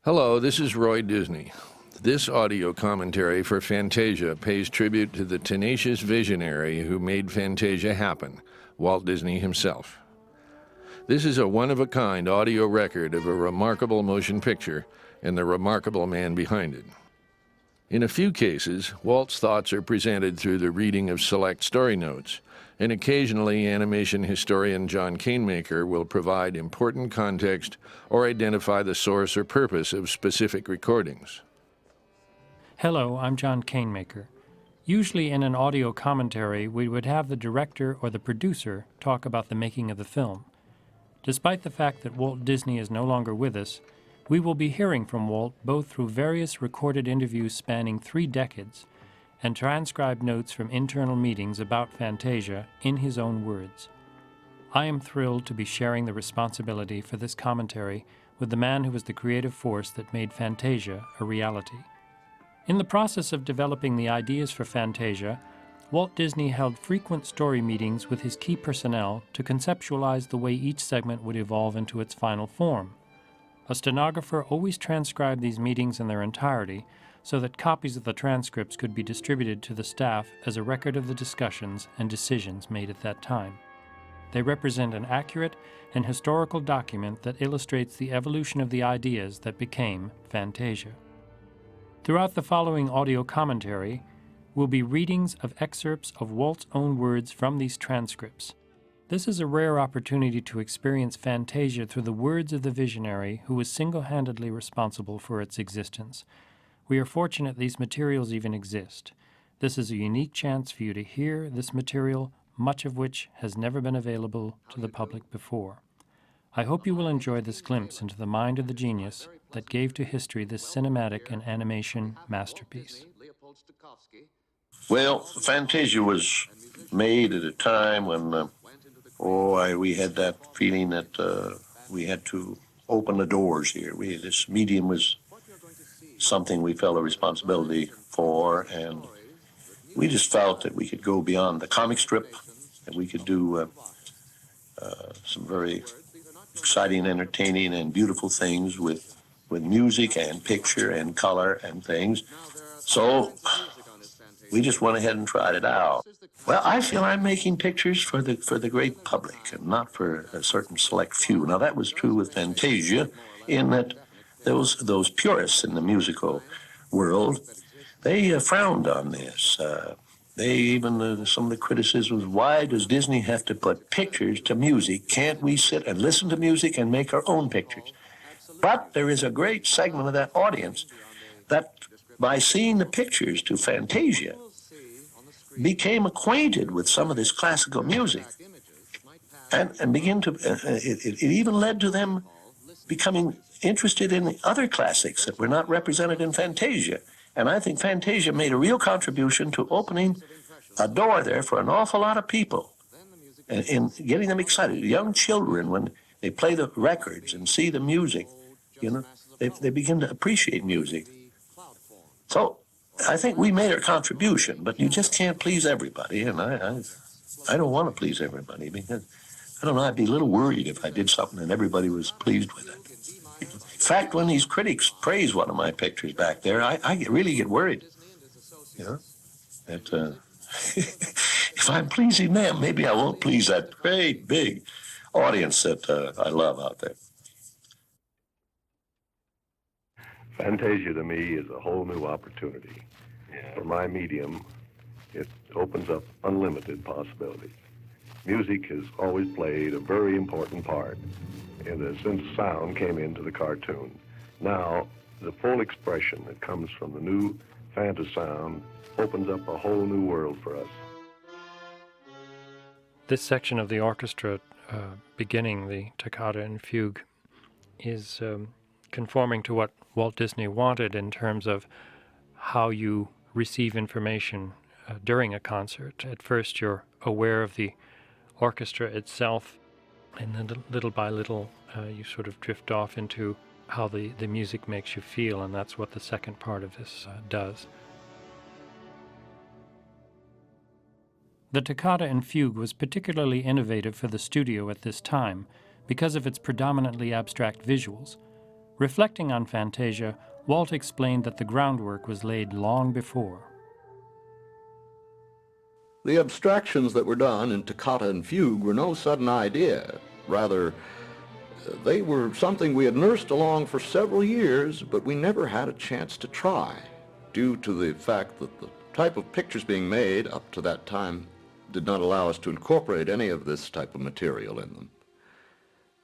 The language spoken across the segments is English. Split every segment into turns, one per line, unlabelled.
Hello, this is Roy Disney. This audio commentary for Fantasia pays tribute to the tenacious visionary who made Fantasia happen, Walt Disney himself. This is a one-of-a-kind audio record of a remarkable motion picture and the remarkable man behind it. In a few cases, Walt's thoughts are presented through the reading of select story notes, and occasionally animation historian John Canemaker will provide important context or identify the source or purpose of specific recordings.
Hello, I'm John Canemaker. Usually in an audio commentary, we would have the director or the producer talk about the making of the film. Despite the fact that Walt Disney is no longer with us, we will be hearing from Walt both through various recorded interviews spanning 3 decades and transcribed notes from internal meetings about Fantasia in his own words. I am thrilled to be sharing the responsibility for this commentary with the man who was the creative force that made Fantasia a reality. In the process of developing the ideas for Fantasia, Walt Disney held frequent story meetings with his key personnel to conceptualize the way each segment would evolve into its final form. A stenographer always transcribed these meetings in their entirety so that copies of the transcripts could be distributed to the staff as a record of the discussions and decisions made at that time. They represent an accurate and historical document that illustrates the evolution of the ideas that became Fantasia. Throughout the following audio commentary will be readings of excerpts of Walt's own words from these transcripts. This is a rare opportunity to experience Fantasia through the words of the visionary who was single-handedly responsible for its existence. We are fortunate these materials even exist. This is a unique chance for you to hear this material, much of which has never been available to the public before. I hope you will enjoy this glimpse into the mind of the genius that gave to history this cinematic and animation masterpiece.
Well, Fantasia was made at a time when, we had that feeling that we had to open the doors here. This medium was something we felt a responsibility for, and we just felt that we could go beyond the comic strip, and we could do some very exciting, entertaining, and beautiful things with music and picture and color and things. So we just went ahead and tried it out. Well, I feel I'm making pictures for the great public and not for a certain select few. Now, that was true with Fantasia in that those purists in the musical world, they frowned on this. They even, some of the criticisms, why does Disney have to put pictures to music? Can't we sit and listen to music and make our own pictures? But there is a great segment of that audience that, by seeing the pictures to Fantasia, became acquainted with some of this classical music. And begin to, it even led to them becoming interested in the other classics that were not represented in Fantasia. And I think Fantasia made a real contribution to opening a door there for an awful lot of people and in getting them excited. Young children, when they play the records and see the music, they begin to appreciate music. So I think we made our contribution, but you just can't please everybody. And I don't want to please everybody because, I don't know, I'd be a little worried if I did something and everybody was pleased with it. In fact, when these critics praise one of my pictures back there, I really get worried. That if I'm pleasing them, maybe I won't please that great big audience that I love out there.
Fantasia to me is a whole new opportunity. For my medium, it opens up unlimited possibilities. Music has always played a very important part since sound came into the cartoon. Now, the full expression that comes from the new Fantasound opens up a whole new world for us.
This section of the orchestra, beginning the toccata and fugue, is conforming to what Walt Disney wanted in terms of how you receive information during a concert. At first, you're aware of the orchestra itself, and then little by little, you sort of drift off into how the music makes you feel, and that's what the second part of this does. The toccata and fugue was particularly innovative for the studio at this time because of its predominantly abstract visuals. Reflecting on Fantasia, Walt explained that the groundwork was laid long before.
The abstractions that were done in toccata and fugue were no sudden idea. Rather, they were something we had nursed along for several years, but we never had a chance to try, due to the fact that the type of pictures being made up to that time did not allow us to incorporate any of this type of material in them.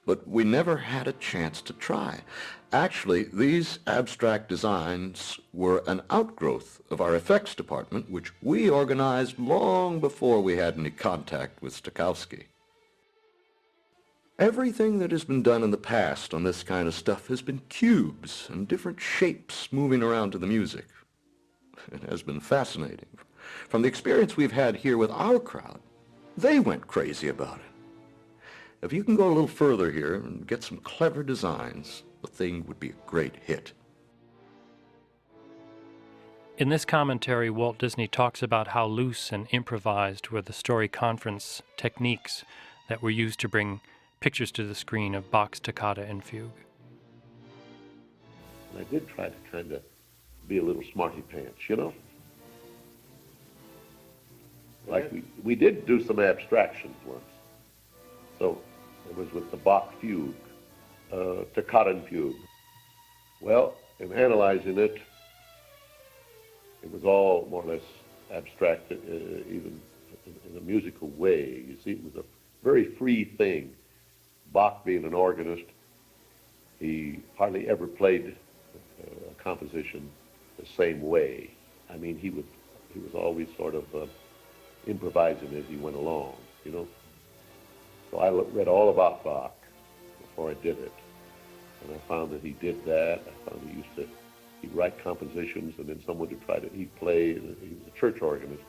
But we never had a chance to try. Actually, these abstract designs were an outgrowth of our effects department, which we organized long before we had any contact with Stokowski. Everything that has been done in the past on this kind of stuff has been cubes and different shapes moving around to the music. It has been fascinating. From the experience we've had here with our crowd, they went crazy about it. If you can go a little further here and get some clever designs, the thing would be a great hit.
In this commentary, Walt Disney talks about how loose and improvised were the story conference techniques that were used to bring pictures to the screen of Bach's toccata and fugue.
And I did try to kind of be a little smarty pants, you know? Like we did do some abstractions once. So it was with the Bach fugue, toccata and fugue. Well, in analyzing it, it was all more or less abstract, even in a musical way. You see, it was a very free thing. Bach being an organist, he hardly ever played a composition the same way. I mean, he was always sort of improvising as he went along, you know. So I read all about Bach before I did it, and I found that he did that. I found he'd write compositions, and then someone would try to, he'd play, he was a church organist,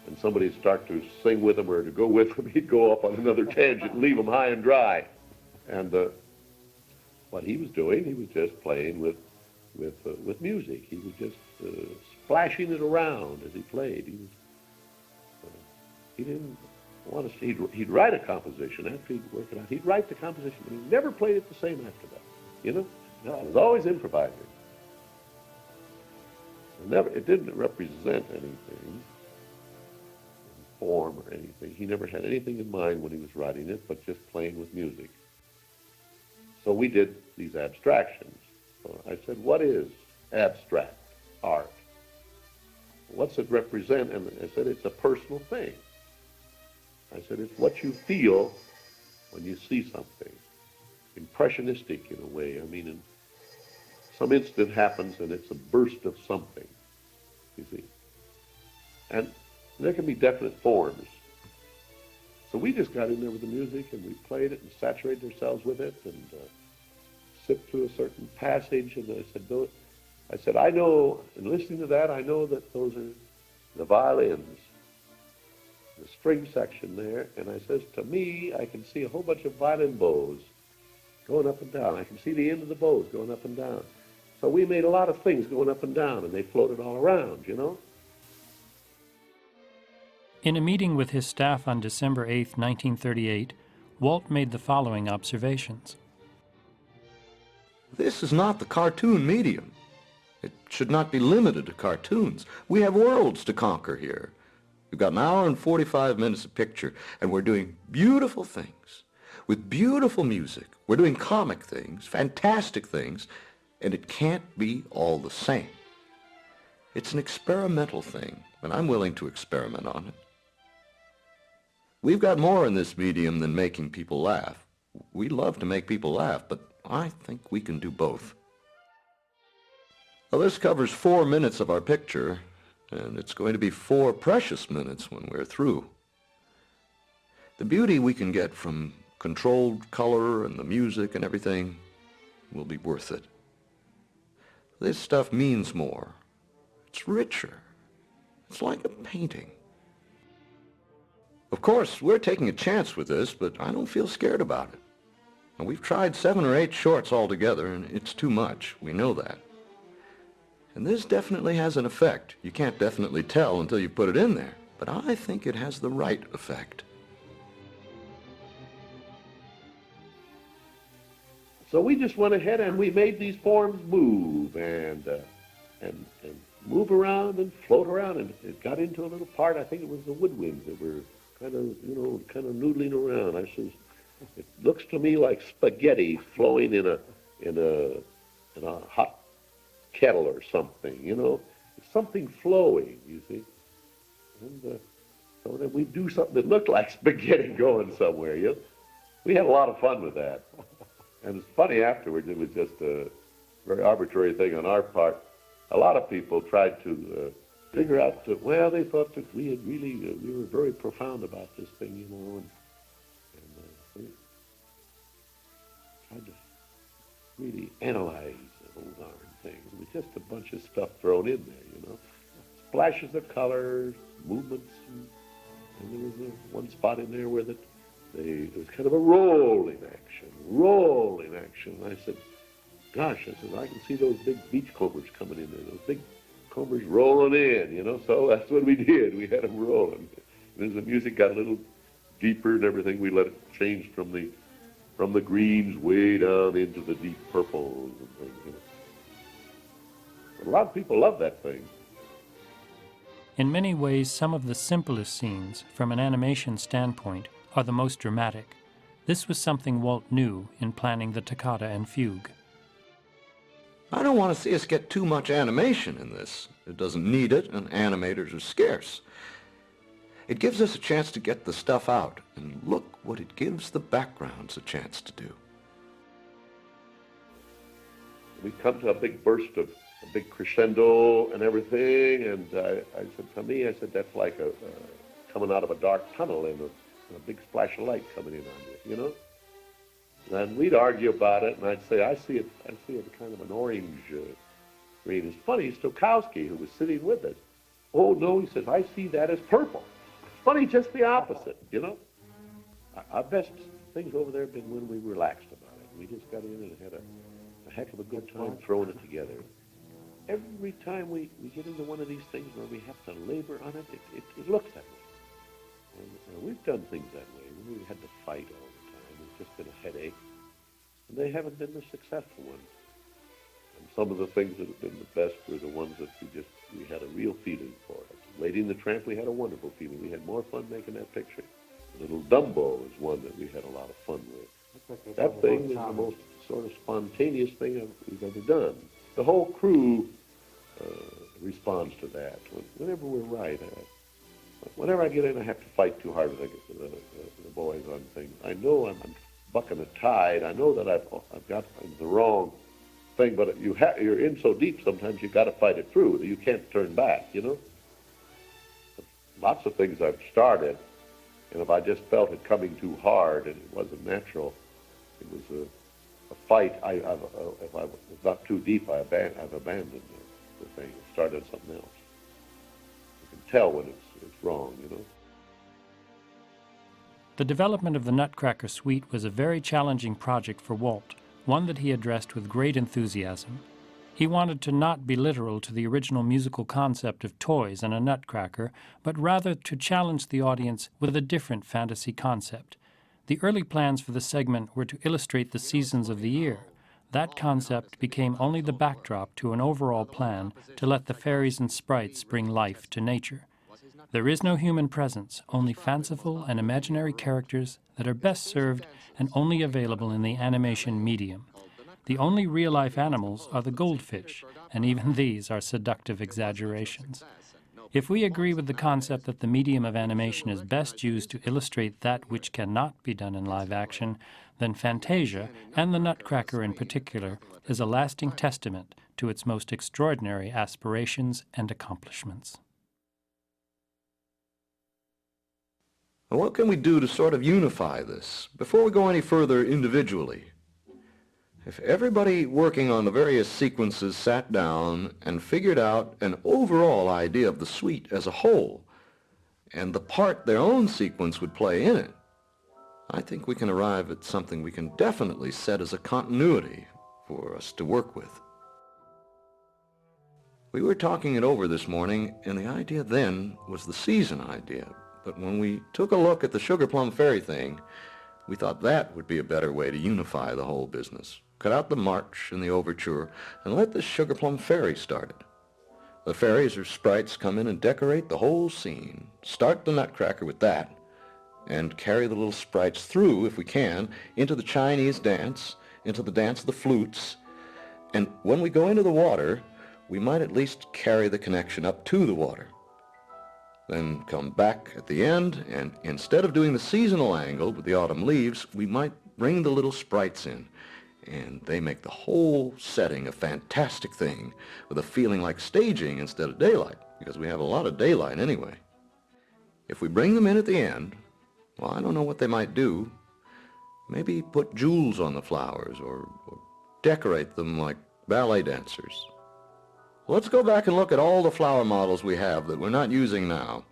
and somebody would start to sing with him or to go with him, he'd go off on another tangent and leave him high and dry. And what he was doing, he was just playing with music. He was just splashing it around as he played. He didn't want to see, he'd write a composition after he'd work it out. He'd write the composition, but he never played it the same after that, you know? No, it was always improvising. It didn't represent anything, form or anything. He never had anything in mind when he was writing it, but just playing with music. So we did these abstractions. So I said, what is abstract art? What's it represent? And I said, it's a personal thing. I said, it's what you feel when you see something. Impressionistic in a way. I mean, some instant happens and it's a burst of something, you see. And there can be definite forms. So we just got in there with the music and we played it and saturated ourselves with it and sipped through a certain passage. And I said, I know, in listening to that, I know that those are the violins, the string section there. And I says, to me, I can see a whole bunch of violin bows going up and down. I can see the end of the bows going up and down. So we made a lot of things going up and down, and they floated all around, you know?
In a meeting with his staff on December 8, 1938, Walt made the following observations.
This is not the cartoon medium. It should not be limited to cartoons. We have worlds to conquer here. We've got an hour and 45 minutes of picture, and we're doing beautiful things with beautiful music. We're doing comic things, fantastic things, and it can't be all the same. It's an experimental thing, and I'm willing to experiment on it. We've got more in this medium than making people laugh. We love to make people laugh, but I think we can do both. Well, this covers 4 minutes of our picture, and it's going to be 4 precious minutes when we're through. The beauty we can get from controlled color and the music and everything will be worth it. This stuff means more. It's richer. It's like a painting. Of course, we're taking a chance with this, but I don't feel scared about it. And we've tried 7 or 8 shorts altogether, and it's too much. We know that. And this definitely has an effect. You can't definitely tell until you put it in there, but I think it has the right effect.
So we just went ahead and we made these forms move and move around and float around, and it got into a little part. I think it was the woodwinds that were kind of noodling around. I says, it looks to me like spaghetti flowing in a hot kettle or something. It's something flowing. You see, and so then we do something that looked like spaghetti going somewhere. We had a lot of fun with that. And it's funny afterwards, it was just a very arbitrary thing on our part. A lot of people tried to figure out that, well, they thought that we were very profound about this thing, and we tried to really analyze the whole darn thing. It was just a bunch of stuff thrown in there, splashes of colors, movements, and there was one spot in there where it was kind of a rolling action. And I said, gosh, I can see those big beach combers coming in there, those big combers rolling in, so that's what we did. We had them rolling. And as the music got a little deeper and everything, we let it change from the greens way down into the deep purples and things, But a lot of people love that thing.
In many ways, some of the simplest scenes, from an animation standpoint, are the most dramatic. This was something Walt knew in planning the toccata and fugue.
I don't want to see us get too much animation in this. It doesn't need it, and animators are scarce. It gives us a chance to get the stuff out, and look what it gives the backgrounds a chance to do.
We come to a big burst of a big crescendo and everything, and I said, that's like coming out of a dark tunnel and a big splash of light coming in on you, And we'd argue about it, and I'd say, I see it kind of an orange green. It's funny, Stokowski, who was sitting with us, oh no, he says, I see that as purple. Funny, just the opposite, Our best things over there have been when we relaxed about it. We just got in and had a heck of a good time throwing it together. Every time we get into one of these things where we have to labor on it, it looks that way. And we've done things that way. We had to fight all the time. It's just been a headache. And they haven't been the successful ones. And some of the things that have been the best were the ones that we had a real feeling for it. Lady and the Tramp, we had a wonderful feeling. We had more fun making that picture. Little Dumbo is one that we had a lot of fun with. That thing is the most sort of spontaneous thing we've ever done. The whole crew responds to that. Whenever we're right, whenever I get in, I have to fight too hard with the boys on things. I know I'm bucking a tide. I know that I've got the wrong thing, but you're in so deep sometimes you've got to fight it through. You can't turn back, Lots of things I've started, and if I just felt it coming too hard and it wasn't natural, it was a fight. If I was not too deep, I've abandoned the thing and started something else. You can tell when it's wrong,
The development of the Nutcracker Suite was a very challenging project for Walt, one that he addressed with great enthusiasm. He wanted to not be literal to the original musical concept of toys and a nutcracker, but rather to challenge the audience with a different fantasy concept. The early plans for the segment were to illustrate the seasons of the year. That concept became only the backdrop to an overall plan to let the fairies and sprites bring life to nature. There is no human presence, only fanciful and imaginary characters that are best served and only available in the animation medium. The only real-life animals are the goldfish, and even these are seductive exaggerations. If we agree with the concept that the medium of animation is best used to illustrate that which cannot be done in live action, then Fantasia, and the Nutcracker in particular, is a lasting testament to its most extraordinary aspirations and accomplishments.
What can we do to sort of unify this before we go any further individually? If everybody working on the various sequences sat down and figured out an overall idea of the suite as a whole, and the part their own sequence would play in it, I think we can arrive at something we can definitely set as a continuity for us to work with. We were talking it over this morning, and the idea then was the season idea. But when we took a look at the sugar plum fairy thing, we thought that would be a better way to unify the whole business. cut out the march and the overture, and let the sugar plum fairy started. The fairies or sprites come in and decorate the whole scene. Start the Nutcracker with that, and carry the little sprites through, if we can, into the Chinese dance, into the dance of the flutes. And when we go into the water, we might at least carry the connection up to the water. Then come back at the end, and instead of doing the seasonal angle with the autumn leaves, we might bring the little sprites in. And they make the whole setting a fantastic thing, with a feeling like staging instead of daylight, because we have a lot of daylight anyway. If we bring them in at the end, well, I don't know what they might do. Maybe put jewels on the flowers, or decorate them like ballet dancers. Let's go back and look at all the flower models we have that we're not using now.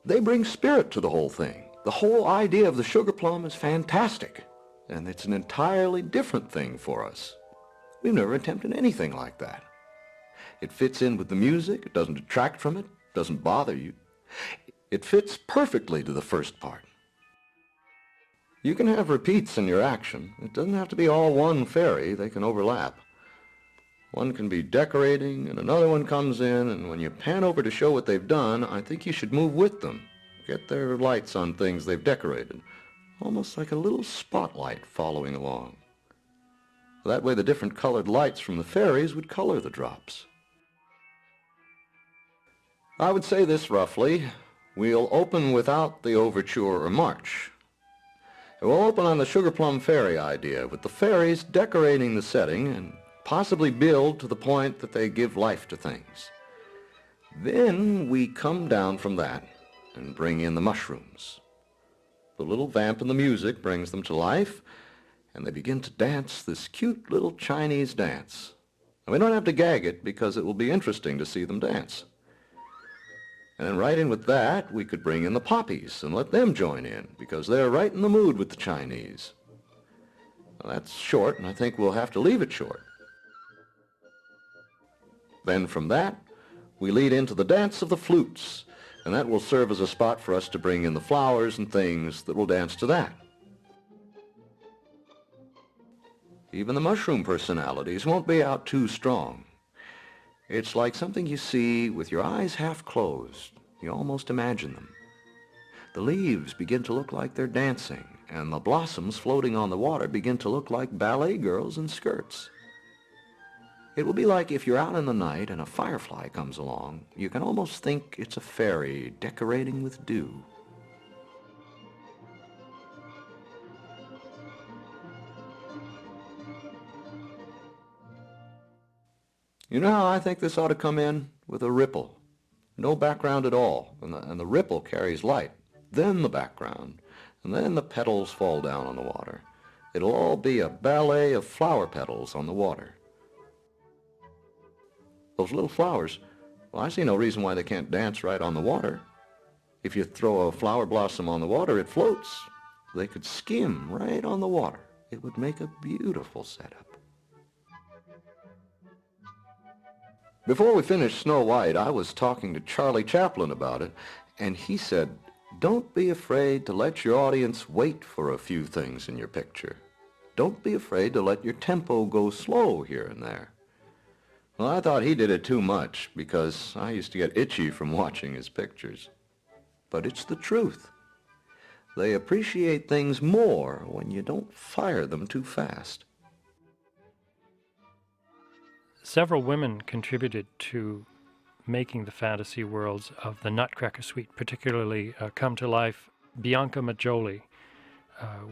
They bring spirit to the whole thing. The whole idea of the sugar plum is fantastic, and it's an entirely different thing for us. We've never attempted anything like that. It fits in with the music, it doesn't detract from it, doesn't bother you. It fits perfectly to the first part. You can have repeats in your action. It doesn't have to be all one fairy, they can overlap. One can be decorating, and another one comes in, and when you pan over to show what they've done, I think you should move with them. Get their lights on things they've decorated, almost like a little spotlight following along. That way the different colored lights from the fairies would color the drops. I would say this roughly. We'll open without the overture or march. We'll open on the sugar plum fairy idea, with the fairies decorating the setting and possibly build to the point that they give life to things. Then we come down from that and bring in the mushrooms. The little vamp and the music brings them to life, and they begin to dance this cute little Chinese dance. And we don't have to gag it, because it will be interesting to see them dance. And then right in with that, we could bring in the poppies and let them join in, because they're right in the mood with the Chinese. Well, that's short, and I think we'll have to leave it short. Then from that, we lead into the dance of the flutes, and that will serve as a spot for us to bring in the flowers and things that will dance to that. Even the mushroom personalities won't be out too strong. It's like something you see with your eyes half closed. You almost imagine them. The leaves begin to look like they're dancing, and the blossoms floating on the water begin to look like ballet girls in skirts. It will be like if you're out in the night and a firefly comes along, you can almost think it's a fairy decorating with dew. You know how I think this ought to come in? With a ripple. No background at all, and the ripple carries light, then the background, and then the petals fall down on the water. It'll all be a ballet of flower petals on the water. Those little flowers, well, I see no reason why they can't dance right on the water. If you throw a flower blossom on the water, it floats. They could skim right on the water. It would make a beautiful setup. Before we finished Snow White, I was talking to Charlie Chaplin about it, and he said, don't be afraid to let your audience wait for a few things in your picture. Don't be afraid to let your tempo go slow here and there. Well, I thought he did it too much, because I used to get itchy from watching his pictures. But it's the truth. They appreciate things more when you don't fire them too fast.
Several women contributed to making the fantasy worlds of the Nutcracker Suite particularly come to life. Bianca Majoli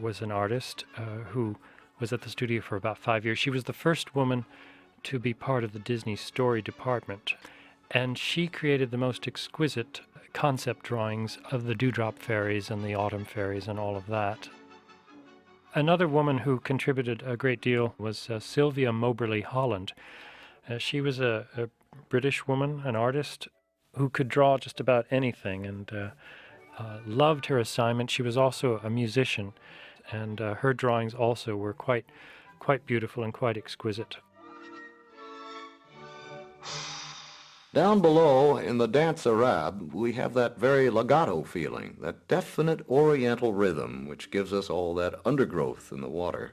was an artist who was at the studio for about 5 years. She was the first woman to be part of the Disney story department, and she created the most exquisite concept drawings of the dewdrop fairies and the autumn fairies and all of that. Another woman who contributed a great deal was Sylvia Moberly Holland. She was a British woman, an artist, who could draw just about anything, and loved her assignment. She was also a musician, and her drawings also were quite beautiful and quite exquisite.
Down below in the dance Arab, we have that very legato feeling, that definite oriental rhythm which gives us all that undergrowth in the water.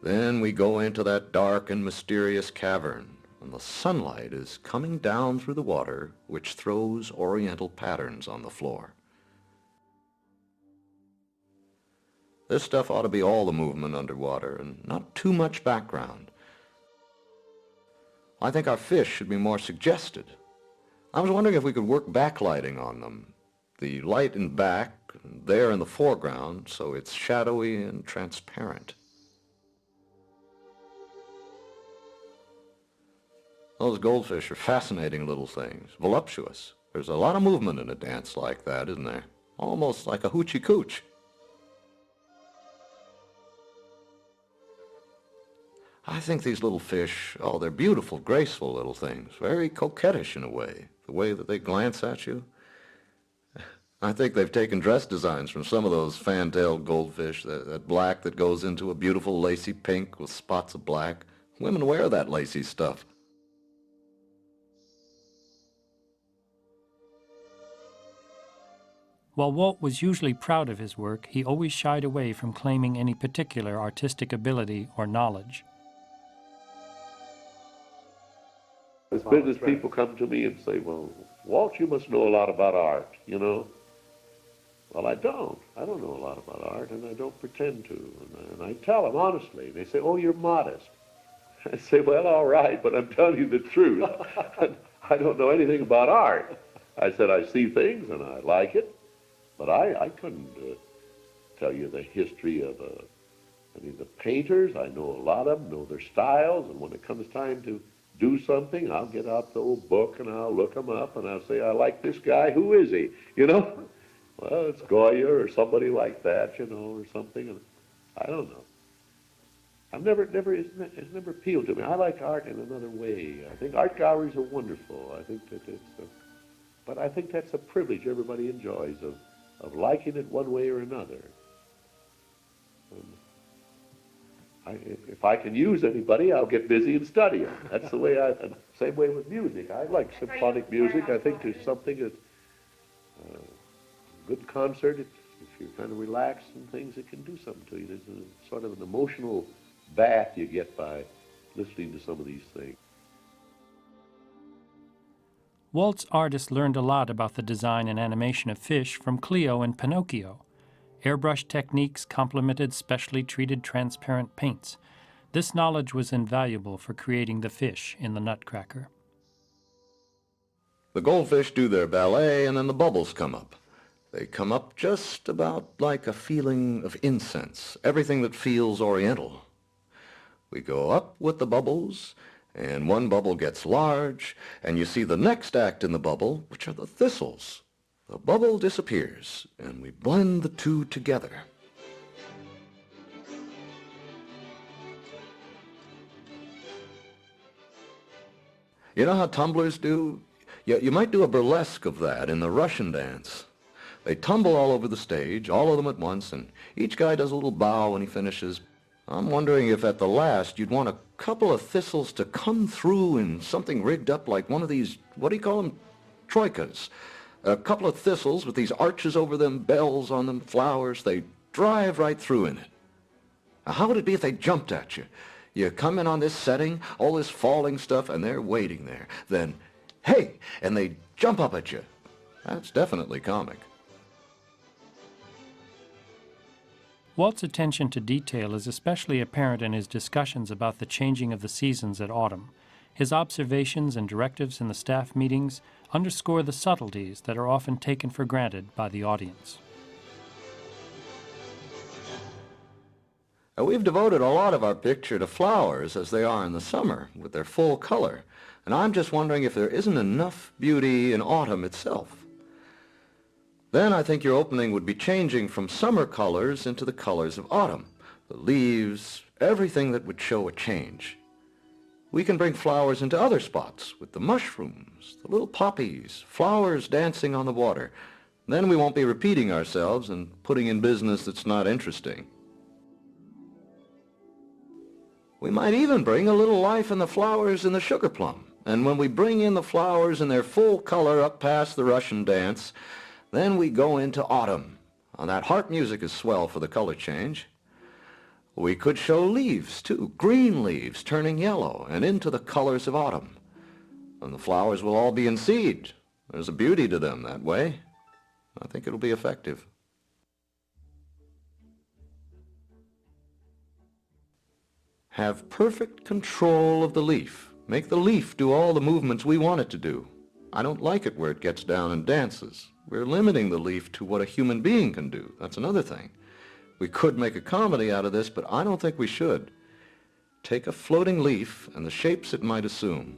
Then we go into that dark and mysterious cavern, and the sunlight is coming down through the water, which throws oriental patterns on the floor. This stuff ought to be all the movement underwater, and not too much background. I think our fish should be more suggested. I was wondering if we could work backlighting on them. The light in back, and there in the foreground, so it's shadowy and transparent. Those goldfish are fascinating little things, voluptuous. There's a lot of movement in a dance like that, isn't there? Almost like a hoochie cooch. I think these little fish, oh, they're beautiful, graceful little things, very coquettish in a way that they glance at you. I think they've taken dress designs from some of those fan-tailed goldfish, that black that goes into a beautiful lacy pink with spots of black. Women wear that lacy stuff.
While Walt was usually proud of his work, he always shied away from claiming any particular artistic ability or knowledge.
As business people come to me and say, well, Walt, you must know a lot about art, you know. Well, I don't. I don't know a lot about art, and I don't pretend to. And I tell them honestly. They say, oh, you're modest. I say, well, all right, but I'm telling you the truth. I don't know anything about art. I said, I see things, and I like it, but I couldn't tell you the history of any of the painters. I know a lot of them, know their styles, and when it comes time to do something, I'll get out the old book and I'll look them up and I'll say, I like this guy, who is he? You know? Well, it's Goya or somebody like that, you know, or something. And I don't know. It's never appealed to me. I like art in another way. I think art galleries are wonderful. I think that but I think that's a privilege everybody enjoys of liking it one way or another. If I can use anybody, I'll get busy and study them. That's the way same way with music. I like symphonic music. I think there's something that, good concert, if you're kind of relaxed and things, it can do something to you. There's a sort of an emotional bath you get by listening to some of these things.
Walt's artists learned a lot about the design and animation of fish from Cleo and Pinocchio. Airbrush techniques complemented specially treated transparent paints. This knowledge was invaluable for creating the fish in the Nutcracker.
The goldfish do their ballet, and then the bubbles come up. They come up just about like a feeling of incense, everything that feels oriental. We go up with the bubbles, and one bubble gets large, and you see the next act in the bubble, which are the thistles. The bubble disappears, and we blend the two together. You know how tumblers do? You might do a burlesque of that in the Russian dance. They tumble all over the stage, all of them at once, and each guy does a little bow when he finishes. I'm wondering if at the last you'd want a couple of thistles to come through in something rigged up like one of these, what do you call them, troikas. A couple of thistles with these arches over them, bells on them, flowers. They drive right through in it. Now, how would it be if they jumped at you? You come in on this setting, all this falling stuff, and they're waiting there. Then, hey, and they jump up at you. That's definitely comic.
Walt's attention to detail is especially apparent in his discussions about the changing of the seasons at autumn. His observations and directives in the staff meetings underscore the subtleties that are often taken for granted by the audience.
We've devoted a lot of our picture to flowers as they are in the summer with their full color, and I'm just wondering if there isn't enough beauty in autumn itself. Then I think your opening would be changing from summer colors into the colors of autumn, the leaves, everything that would show a change. We can bring flowers into other spots with the mushrooms, the little poppies, flowers dancing on the water. Then we won't be repeating ourselves and putting in business that's not interesting. We might even bring a little life in the flowers in the sugar plum. And when we bring in the flowers in their full color up past the Russian dance, then we go into autumn. Now, that harp music is swell for the color change. We could show leaves, too, green leaves turning yellow and into the colors of autumn. And the flowers will all be in seed. There's a beauty to them that way. I think it'll be effective. Have perfect control of the leaf. Make the leaf do all the movements we want it to do. I don't like it where it gets down and dances. We're limiting the leaf to what a human being can do. That's another thing. We could make a comedy out of this, but I don't think we should. Take a floating leaf and the shapes it might assume.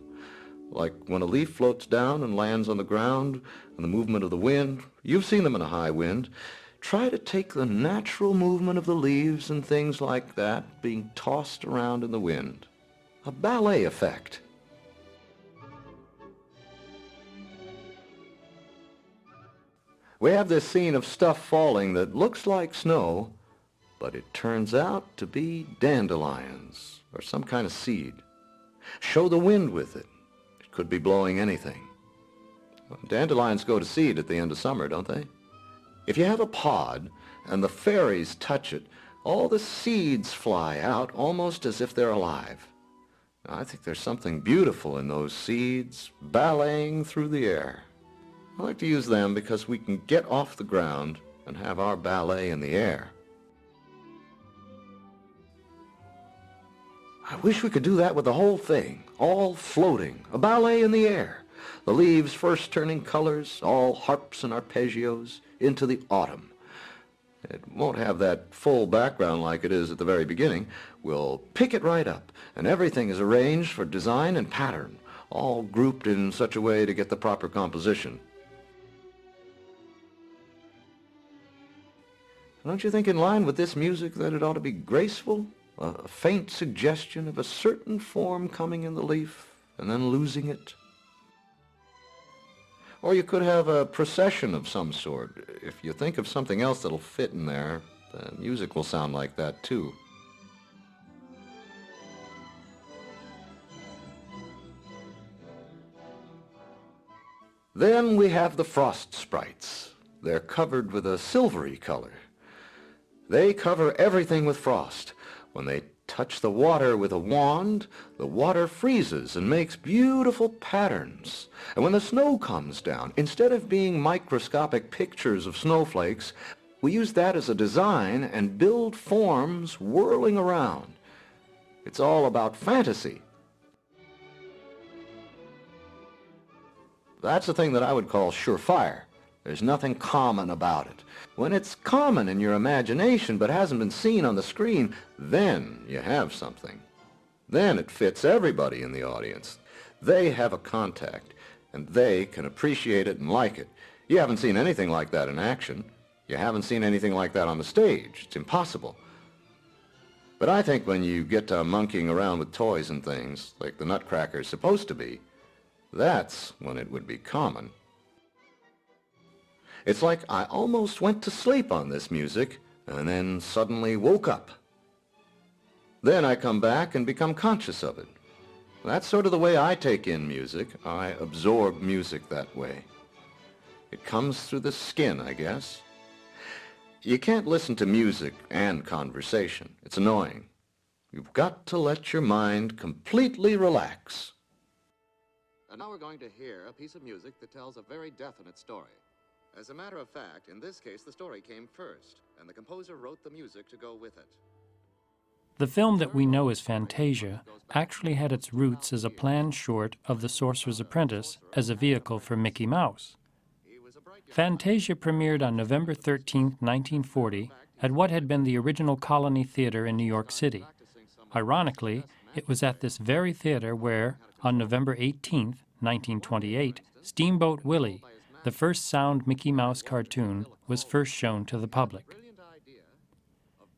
Like when a leaf floats down and lands on the ground and the movement of the wind. You've seen them in a high wind. Try to take the natural movement of the leaves and things like that being tossed around in the wind. A ballet effect. We have this scene of stuff falling that looks like snow, but it turns out to be dandelions or some kind of seed. Show the wind with it. It could be blowing anything. Well, dandelions go to seed at the end of summer, don't they? If you have a pod and the fairies touch it, all the seeds fly out almost as if they're alive. Now, I think there's something beautiful in those seeds balleting through the air. I like to use them because we can get off the ground and have our ballet in the air. I wish we could do that with the whole thing, all floating, a ballet in the air. The leaves first turning colors, all harps and arpeggios, into the autumn. It won't have that full background like it is at the very beginning. We'll pick it right up, and everything is arranged for design and pattern, all grouped in such a way to get the proper composition. Don't you think in line with this music that it ought to be graceful? A faint suggestion of a certain form coming in the leaf and then losing it? Or you could have a procession of some sort. If you think of something else that'll fit in there, the music will sound like that too. Then we have the frost sprites. They're covered with a silvery color. They cover everything with frost. When they touch the water with a wand, the water freezes and makes beautiful patterns. And when the snow comes down, instead of being microscopic pictures of snowflakes, we use that as a design and build forms whirling around. It's all about fantasy. That's the thing that I would call surefire. There's nothing common about it. When it's common in your imagination but hasn't been seen on the screen, then you have something. Then it fits everybody in the audience. They have a contact, and they can appreciate it and like it. You haven't seen anything like that in action. You haven't seen anything like that on the stage. It's impossible. But I think when you get to monkeying around with toys and things, like the Nutcracker is supposed to be, that's when it would be common. It's like I almost went to sleep on this music and then suddenly woke up. Then I come back and become conscious of it. That's sort of the way I take in music. I absorb music that way. It comes through the skin, I guess. You can't listen to music and conversation. It's annoying. You've got to let your mind completely relax.
And now we're going to hear a piece of music that tells a very definite story. As a matter of fact, in this case, the story came first, and the composer wrote the music to go with it.
The film that we know as Fantasia actually had its roots as a planned short of The Sorcerer's Apprentice as a vehicle for Mickey Mouse. Fantasia premiered on November 13, 1940, at what had been the original Colony Theater in New York City. Ironically, it was at this very theater where, on November 18, 1928, Steamboat Willie, the first sound Mickey Mouse cartoon, was first shown to the public.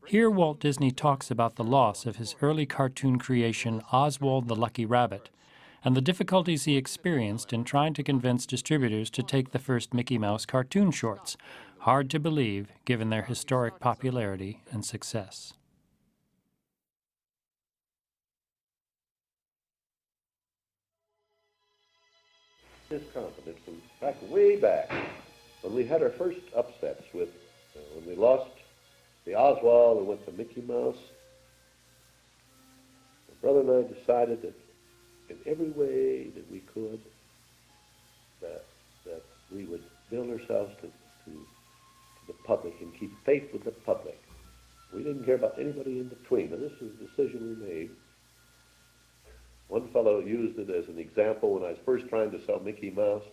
Here Walt Disney talks about the loss of his early cartoon creation Oswald the Lucky Rabbit and the difficulties he experienced in trying to convince distributors to take the first Mickey Mouse cartoon shorts, hard to believe given their historic popularity and success.
His confidence from back way back when we had our first upsets with, when we lost the Oswald and went to Mickey Mouse. My brother and I decided that in every way that we could, that we would build ourselves to the public and keep faith with the public. We didn't care about anybody in between, and this was a decision we made. One fellow used it as an example when I was first trying to sell Mickey Mouse.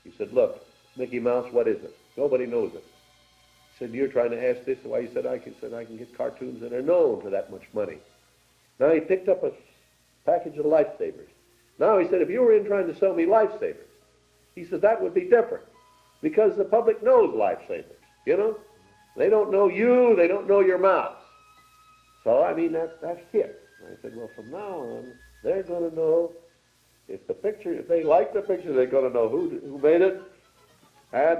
He said, look, Mickey Mouse, what is it? Nobody knows it. He said, you're trying to ask this? Why? He said, I can get cartoons that are known for that much money. Now he picked up a package of lifesavers. Now he said, if you were in trying to sell me lifesavers, he said, that would be different because the public knows lifesavers, you know? They don't know you, they don't know your mouse. So, I mean, that's hit. And I said, well, from now on, they're going to know if they like the picture, they're going to know who made it, and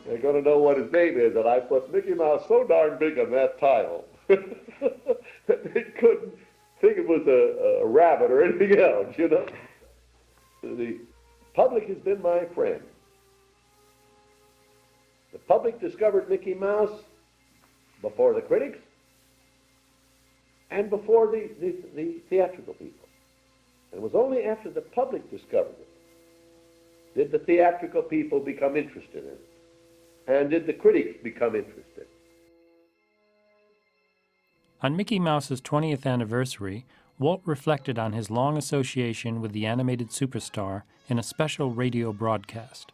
they're going to know what his name is. And I put Mickey Mouse so darn big on that title that they couldn't think it was a rabbit or anything else, you know. The public has been my friend. The public discovered Mickey Mouse before the critics and before the theatrical people. And it was only after the public discovered it did the theatrical people become interested in it, and did the critics become interested.
On Mickey Mouse's 20th anniversary, Walt reflected on his long association with the animated superstar in a special radio broadcast.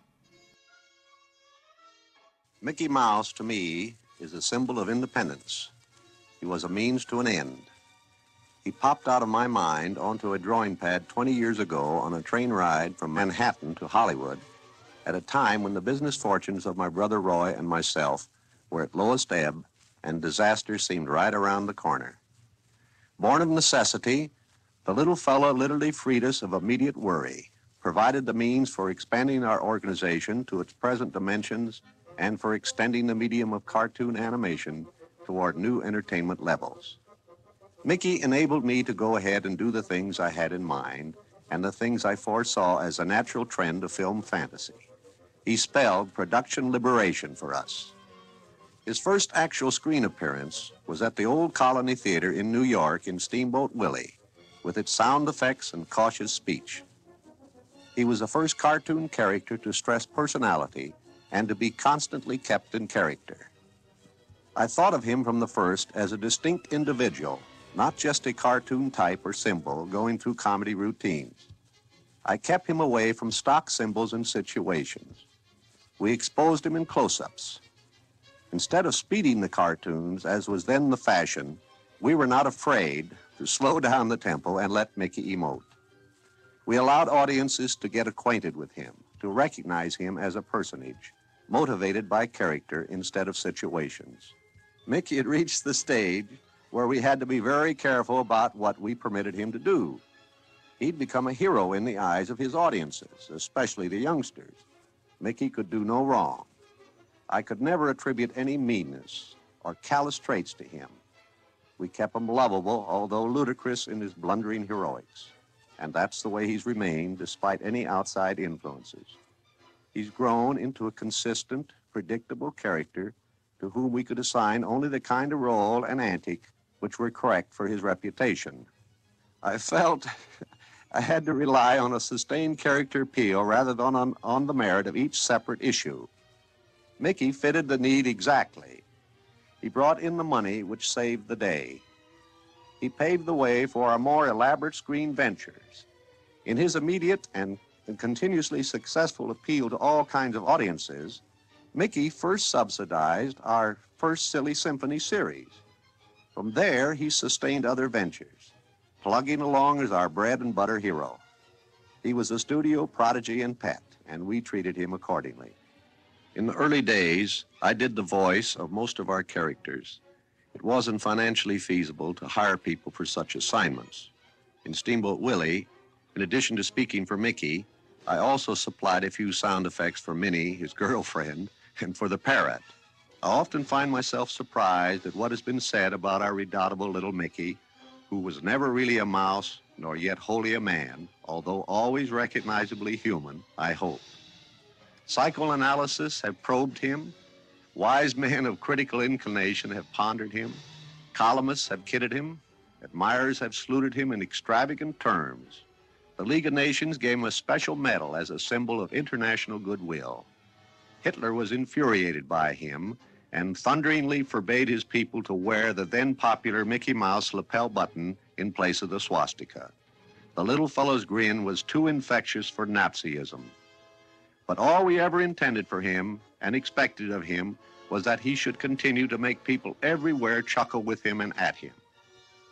Mickey Mouse, to me, is a symbol of independence. He was a means to an end. He popped out of my mind onto a drawing pad 20 years ago on a train ride from Manhattan to Hollywood at a time when the business fortunes of my brother Roy and myself were at lowest ebb and disaster seemed right around the corner. Born of necessity, the little fellow literally freed us of immediate worry, provided the means for expanding our organization to its present dimensions and for extending the medium of cartoon animation toward new entertainment levels. Mickey enabled me to go ahead and do the things I had in mind and the things I foresaw as a natural trend of film fantasy. He spelled production liberation for us. His first actual screen appearance was at the Old Colony Theater in New York in Steamboat Willie, with its sound effects and cautious speech. He was the first cartoon character to stress personality and to be constantly kept in character. I thought of him from the first as a distinct individual, not just a cartoon type or symbol going through comedy routines. I kept him away from stock symbols and situations. We exposed him in close-ups. Instead of speeding the cartoons, as was then the fashion, we were not afraid to slow down the tempo and let Mickey emote. We allowed audiences to get acquainted with him, to recognize him as a personage, motivated by character instead of situations. Mickey had reached the stage where we had to be very careful about what we permitted him to do. He'd become a hero in the eyes of his audiences, especially the youngsters. Mickey could do no wrong. I could never attribute any meanness or callous traits to him. We kept him lovable, although ludicrous in his blundering heroics. And that's the way he's remained despite any outside influences. He's grown into a consistent, predictable character to whom we could assign only the kind of role and antic which were correct for his reputation. I felt I had to rely on a sustained character appeal rather than on the merit of each separate issue. Mickey fitted the need exactly. He brought in the money which saved the day. He paved the way for our more elaborate screen ventures. In his immediate and continuously successful appeal to all kinds of audiences, Mickey first subsidized our first Silly Symphony series. From there, he sustained other ventures, plugging along as our bread and butter hero. He was a studio prodigy and pet, and we treated him accordingly. In the early days, I did the voice of most of our characters. It wasn't financially feasible to hire people for such assignments. In Steamboat Willie, in addition to speaking for Mickey, I also supplied a few sound effects for Minnie, his girlfriend, and for the parrot. I often find myself surprised at what has been said about our redoubtable little Mickey, who was never really a mouse, nor yet wholly a man, although always recognizably human, I hope. Psychoanalysis have probed him. Wise men of critical inclination have pondered him. Columnists have kidded him. Admirers have saluted him in extravagant terms. The League of Nations gave him a special medal as a symbol of international goodwill. Hitler was infuriated by him and thunderingly forbade his people to wear the then popular Mickey Mouse lapel button in place of the swastika. The little fellow's grin was too infectious for Nazism. But all we ever intended for him and expected of him was that he should continue to make people everywhere chuckle with him and at him.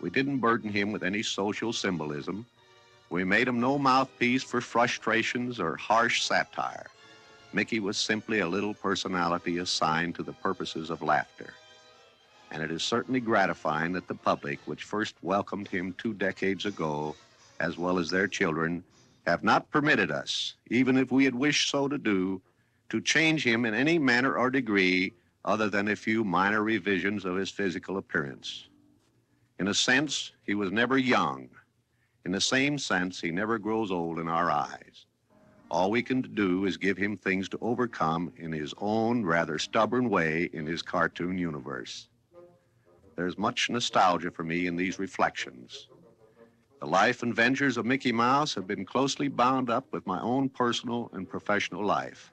We didn't burden him with any social symbolism. We made him no mouthpiece for frustrations or harsh satire. Mickey was simply a little personality assigned to the purposes of laughter. And it is certainly gratifying that the public, which first welcomed him 2 decades ago, as well as their children, have not permitted us, even if we had wished so to do, to change him in any manner or degree other than a few minor revisions of his physical appearance. In a sense, he was never young. In the same sense, he never grows old in our eyes. All we can do is give him things to overcome in his own rather stubborn way in his cartoon universe. There's much nostalgia for me in these reflections. The life and ventures of Mickey Mouse have been closely bound up with my own personal and professional life.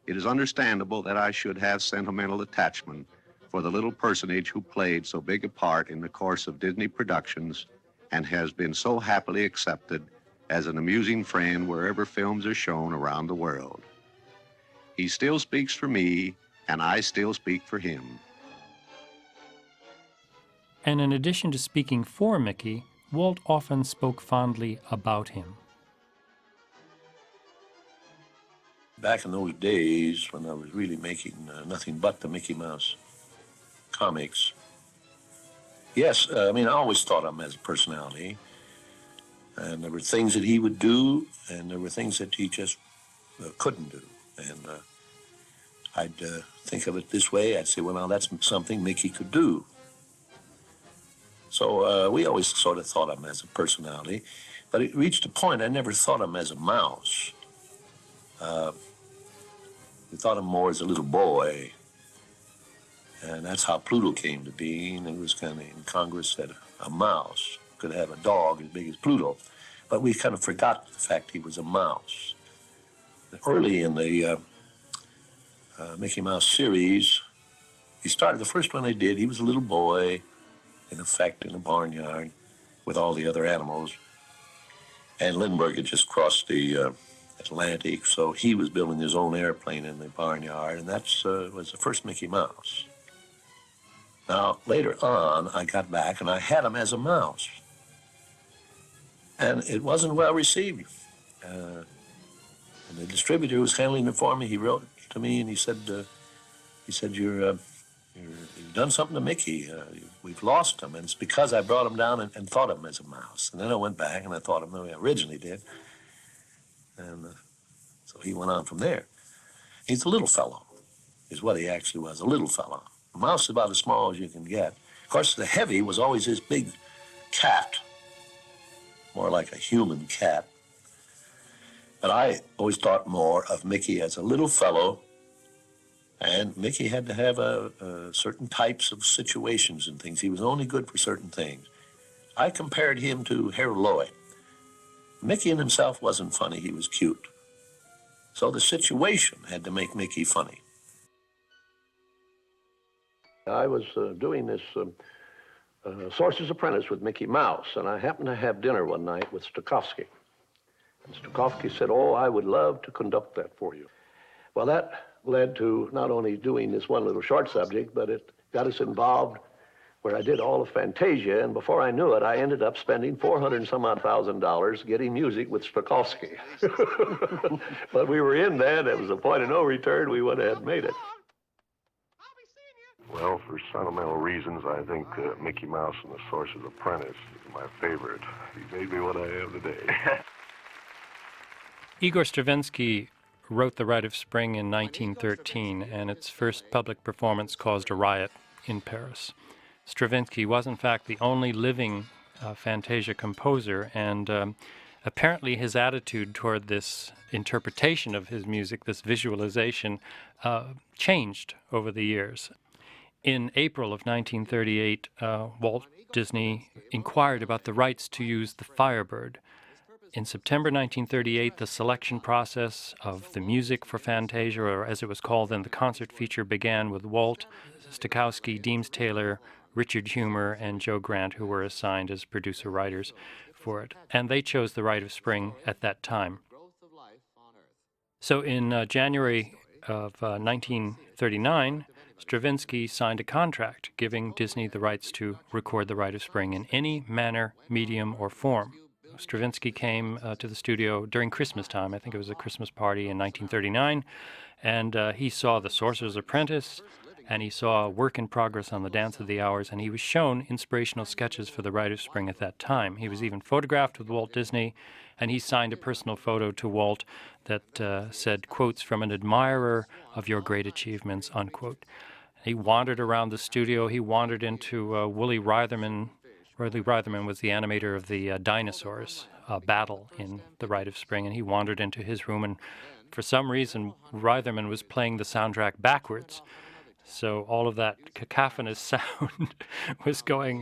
It is understandable that I should have sentimental attachment for the little personage who played so big a part in the course of Disney productions and has been so happily accepted as an amusing friend wherever films are shown around the world. He still speaks for me, and I still speak for him.
And in addition to speaking for Mickey, Walt often spoke fondly about him.
Back in those days when I was really making nothing but the Mickey Mouse comics, yes, I always thought of him as a personality. And there were things that he would do, and there were things that he just couldn't do. And I'd think of it this way. I'd say, well, now that's something Mickey could do. So we always sort of thought of him as a personality. But it reached a point I never thought of him as a mouse. We thought of him more as a little boy. And that's how Pluto came to be. And it was kind of incongruous that a mouse could have a dog as big as Pluto. But we kind of forgot the fact he was a mouse. Early in the Mickey Mouse series, he started, the first one they did, he was a little boy, in effect, in a barnyard with all the other animals. And Lindbergh had just crossed the Atlantic, so he was building his own airplane in the barnyard, and that was the first Mickey Mouse. Now, later on, I got back and I had him as a mouse. And it wasn't well received. And the distributor who was handling it for me, he wrote to me and he said, you've done something to Mickey. We've lost him. And it's because I brought him down and thought of him as a mouse. And then I went back and I thought of him the way I originally did. And so he went on from there. He's a little fellow, is what he actually was, a little fellow. A mouse is about as small as you can get. Of course, the heavy was always this big cat, more like a human cat. But I always thought more of Mickey as a little fellow, and Mickey had to have certain types of situations and things. He was only good for certain things. I compared him to Harold Lloyd. Mickey in himself wasn't funny, he was cute. So the situation had to make Mickey funny. I was doing this Sorcerer's Apprentice with Mickey Mouse, and I happened to have dinner one night with Stokowski. And Stokowski said, oh, I would love to conduct that for you. Well, that led to not only doing this one little short subject, but it got us involved where I did all of Fantasia, and before I knew it, I ended up spending $400 and some odd thousand getting music with Stokowski. But we were in then, it was a point of no return, we went ahead and made it.
Well, for sentimental reasons, I think Mickey Mouse and the Sorcerer's Apprentice is my favorite. He made me what I am today.
Igor Stravinsky wrote The Rite of Spring in 1913, and its first public performance caused a riot in Paris. Stravinsky was in fact the only living Fantasia composer, and apparently his attitude toward this interpretation of his music, this visualization, changed over the years. In April of 1938, Walt Disney inquired about the rights to use the Firebird. In September 1938, the selection process of the music for Fantasia, or as it was called then, the concert feature, began with Walt, Stokowski, Deems Taylor, Richard Humer, and Joe Grant, who were assigned as producer-writers for it. And they chose The Rite of Spring at that time. So in January of 1939, Stravinsky signed a contract giving Disney the rights to record The Rite of Spring in any manner, medium, or form. Stravinsky came to the studio during Christmas time. I think it was a Christmas party in 1939, and he saw The Sorcerer's Apprentice, and he saw Work in Progress on the Dance of the Hours, and he was shown inspirational sketches for The Rite of Spring at that time. He was even photographed with Walt Disney, and he signed a personal photo to Walt that said, quotes, "From an admirer of your great achievements," unquote. He wandered around the studio. He wandered into Woolly Reitherman. Woolly Reitherman was the animator of the dinosaurs battle in The Rite of Spring, and he wandered into his room, and for some reason, Reitherman was playing the soundtrack backwards. So all of that cacophonous sound was going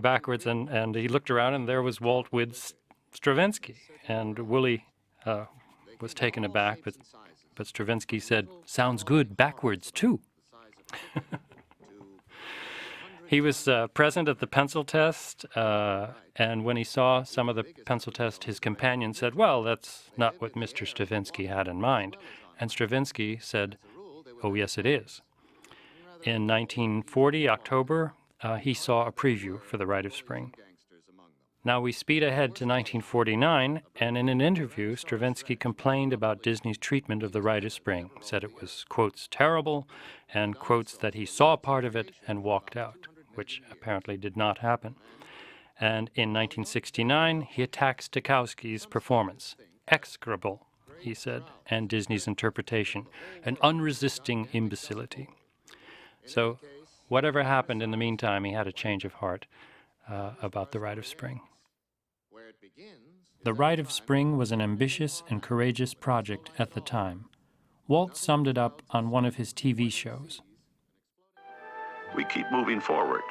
backwards, and he looked around, and there was Walt with Stravinsky, and Woolly was taken aback, but Stravinsky said, "Sounds good backwards too." He was present at the pencil test, and when he saw some of the pencil test, his companion said, "Well, that's not what Mr. Stravinsky had in mind." And Stravinsky said, "Oh, yes, it is." In 1940, October, he saw a preview for The Rite of Spring. Now we speed ahead to 1949, and in an interview, Stravinsky complained about Disney's treatment of The Rite of Spring, said it was, quotes, terrible, and quotes that he saw part of it and walked out, which apparently did not happen. And in 1969, he attacked Stokowski's performance, execrable, he said, and Disney's interpretation, an unresisting imbecility. So whatever happened in the meantime, he had a change of heart about The Rite of Spring. The Rite of Spring was an ambitious and courageous project at the time. Walt summed it up on one of his TV shows.
We keep moving forward,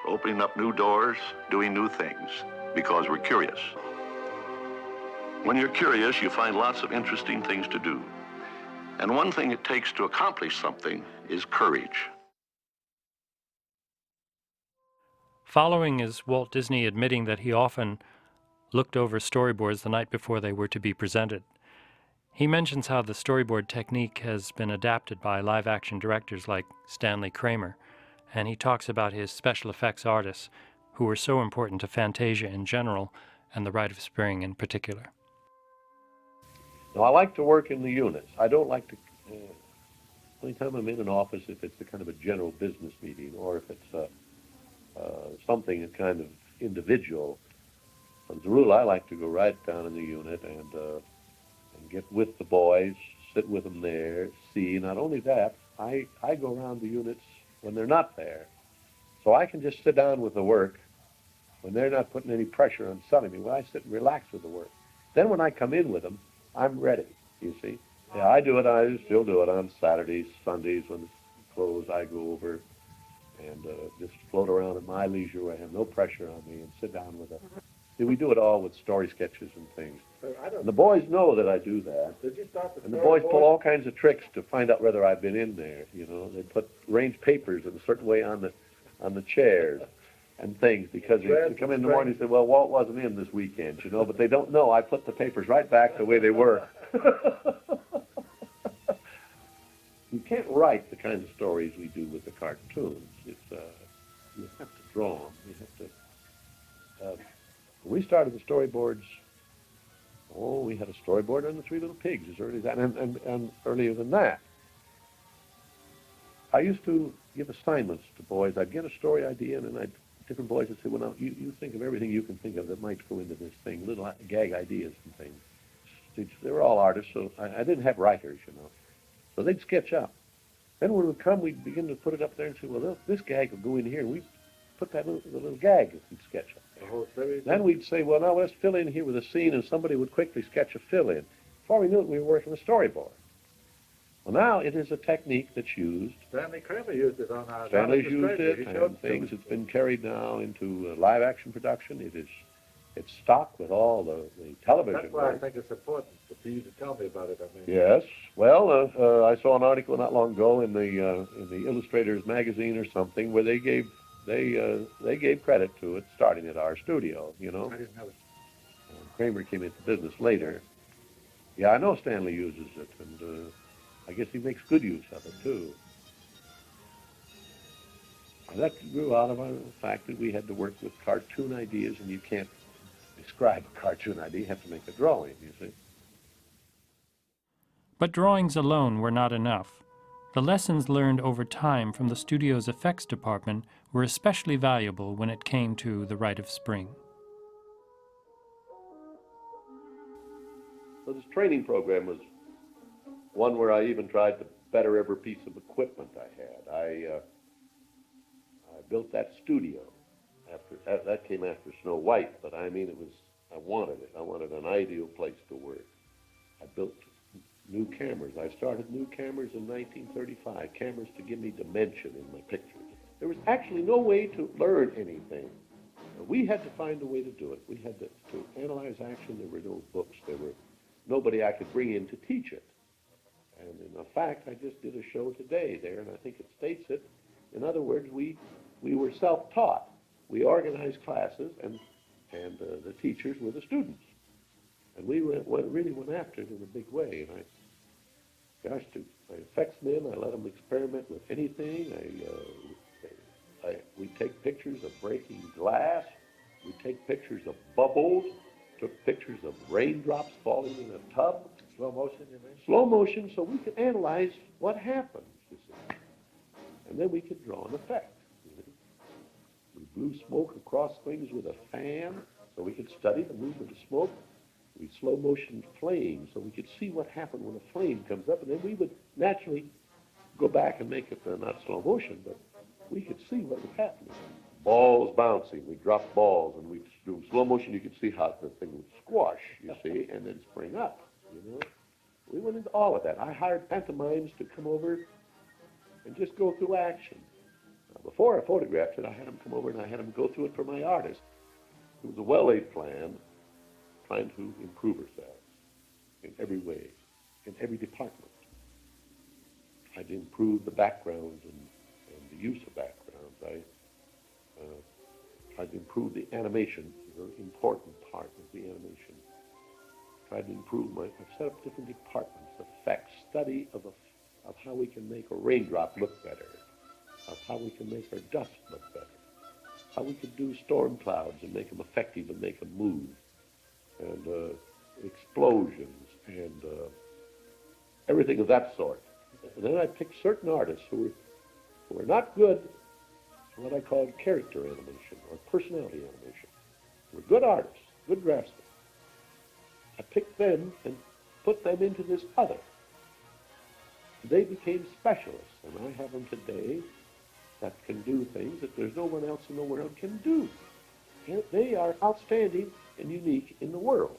opening up new doors, doing new things, because we're curious. When you're curious, you find lots of interesting things to do. And one thing it takes to accomplish something is courage.
Following is Walt Disney admitting that he often looked over storyboards the night before they were to be presented. He mentions how the storyboard technique has been adapted by live-action directors like Stanley Kramer, and he talks about his special effects artists who were so important to Fantasia in general and The Rite of Spring in particular.
Now, I like to work in the units. I don't like to, only time I'm in an office if it's a kind of a general business meeting or if it's something kind of individual. As a rule, I like to go right down in the unit and get with the boys, sit with them there, see. Not only that, I go around the units when they're not there. So I can just sit down with the work when they're not putting any pressure on selling me. When I sit and relax with the work. Then when I come in with them, I'm ready, you see. Yeah, I still do it on Saturdays, Sundays when it's closed. I go over and just float around at my leisure where I have no pressure on me and sit down with them. See, we do it all with story sketches and things. And the boys know that I do that. And the boys pull all kinds of tricks to find out whether I've been in there, you know. They arrange papers in a certain way on the chairs and things because they come in the morning and say, well, Walt wasn't in this weekend, you know, but they don't know I put the papers right back the way they were. You can't write the kinds of stories we do with the cartoons. It's you have to draw them. You have to. When we started the storyboards, we had a storyboard on the Three Little Pigs as early as that, and earlier than that. I used to give assignments to boys. I'd get a story idea, and then different boys would say, well, now, you think of everything you can think of that might go into this thing, little gag ideas and things. They were all artists, so I didn't have writers, you know. So they'd sketch up. Then when it would come, we'd begin to put it up there and say, well, this gag will go in here. And
put that little gag that we'd sketch up there. Then we'd say, well, now let's fill in here with a scene, and somebody would quickly sketch a fill-in. Before we knew it, we were working a storyboard. Well, now it is a technique that's used.
Stanley Kramer used it on our...
Stanley's used it, and things. It's been carried now into live-action production. It's stocked with all the television.
That's why I think it's important for you to tell me about it. I mean.
Yes. Well, I saw an article not long ago in the Illustrators magazine or something where they gave credit to it starting at our studio. You know.
I didn't know it.
Kramer came into business later. Yeah, I know Stanley uses it, and I guess he makes good use of it too. And that grew out of the fact that we had to work with cartoon ideas, and you can't describe a cartoon idea. You have to make a drawing, you see.
But drawings alone were not enough. The lessons learned over time from the studio's effects department were especially valuable when it came to The Rite of Spring.
So this training program was one where I even tried to better every piece of equipment I had. I built that studio. That came after Snow White, but I mean, I wanted it. I wanted an ideal place to work. I built new cameras. I started new cameras in 1935, cameras to give me dimension in my pictures. There was actually no way to learn anything. We had to find a way to do it. We had to analyze action. There were no books. There were nobody I could bring in to teach it. And in fact, I just did a show today there, and I think it states it. In other words, we were self-taught. We organized classes, and the teachers were the students. And we really went after it in a big way. And my effects men, I let them experiment with anything. We'd take pictures of breaking glass. We'd take pictures of bubbles. Took pictures of raindrops falling in a tub.
Slow motion, you mean?
Slow motion, so we could analyze what happens, you see. And then we could draw an effect. We blew smoke across things with a fan, so we could study the movement of smoke. We slow motion flames, so we could see what happened when a flame comes up, and then we would naturally go back and make it not slow motion, but we could see what was happening. Balls bouncing, we dropped balls, and we do slow motion. You could see how the thing would squash, you see, and then spring up. You know, we went into all of that. I hired pantomimes to come over and just go through action. Before I photographed it, I had them come over and I had them go through it for my artist. It was a well-laid plan, trying to improve ourselves in every way, in every department. Tried to improve the backgrounds and the use of backgrounds. I tried to improve the animation, a very important part of the animation. Tried to improve I've set up different departments, effects, study of how we can make a raindrop look better, of how we can make our dust look better, how we could do storm clouds and make them effective and make them move, and explosions and everything of that sort. And then I picked certain artists who were not good at what I called character animation or personality animation. They were good artists, good draftsmen. I picked them and put them into this other. They became specialists, and I have them today that can do things that there's no one else in the world can do. And they are outstanding and unique in the world.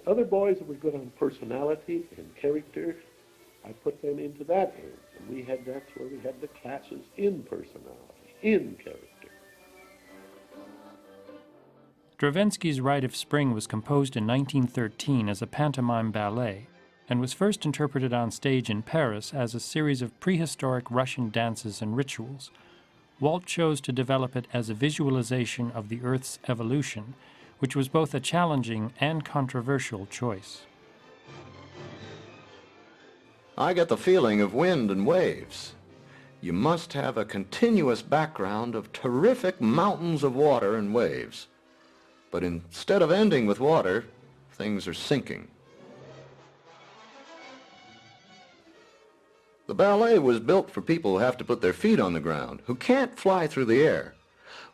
Other boys that were good on personality and character, I put them into that area. And that's where we had the classes in personality, in character.
Stravinsky's Rite of Spring was composed in 1913 as a pantomime ballet and was first interpreted on stage in Paris as a series of prehistoric Russian dances and rituals. Walt chose to develop it as a visualization of the Earth's evolution, which was both a challenging and controversial choice.
I get the feeling of wind and waves. You must have a continuous background of terrific mountains of water and waves. But instead of ending with water, things are sinking. The ballet was built for people who have to put their feet on the ground, who can't fly through the air.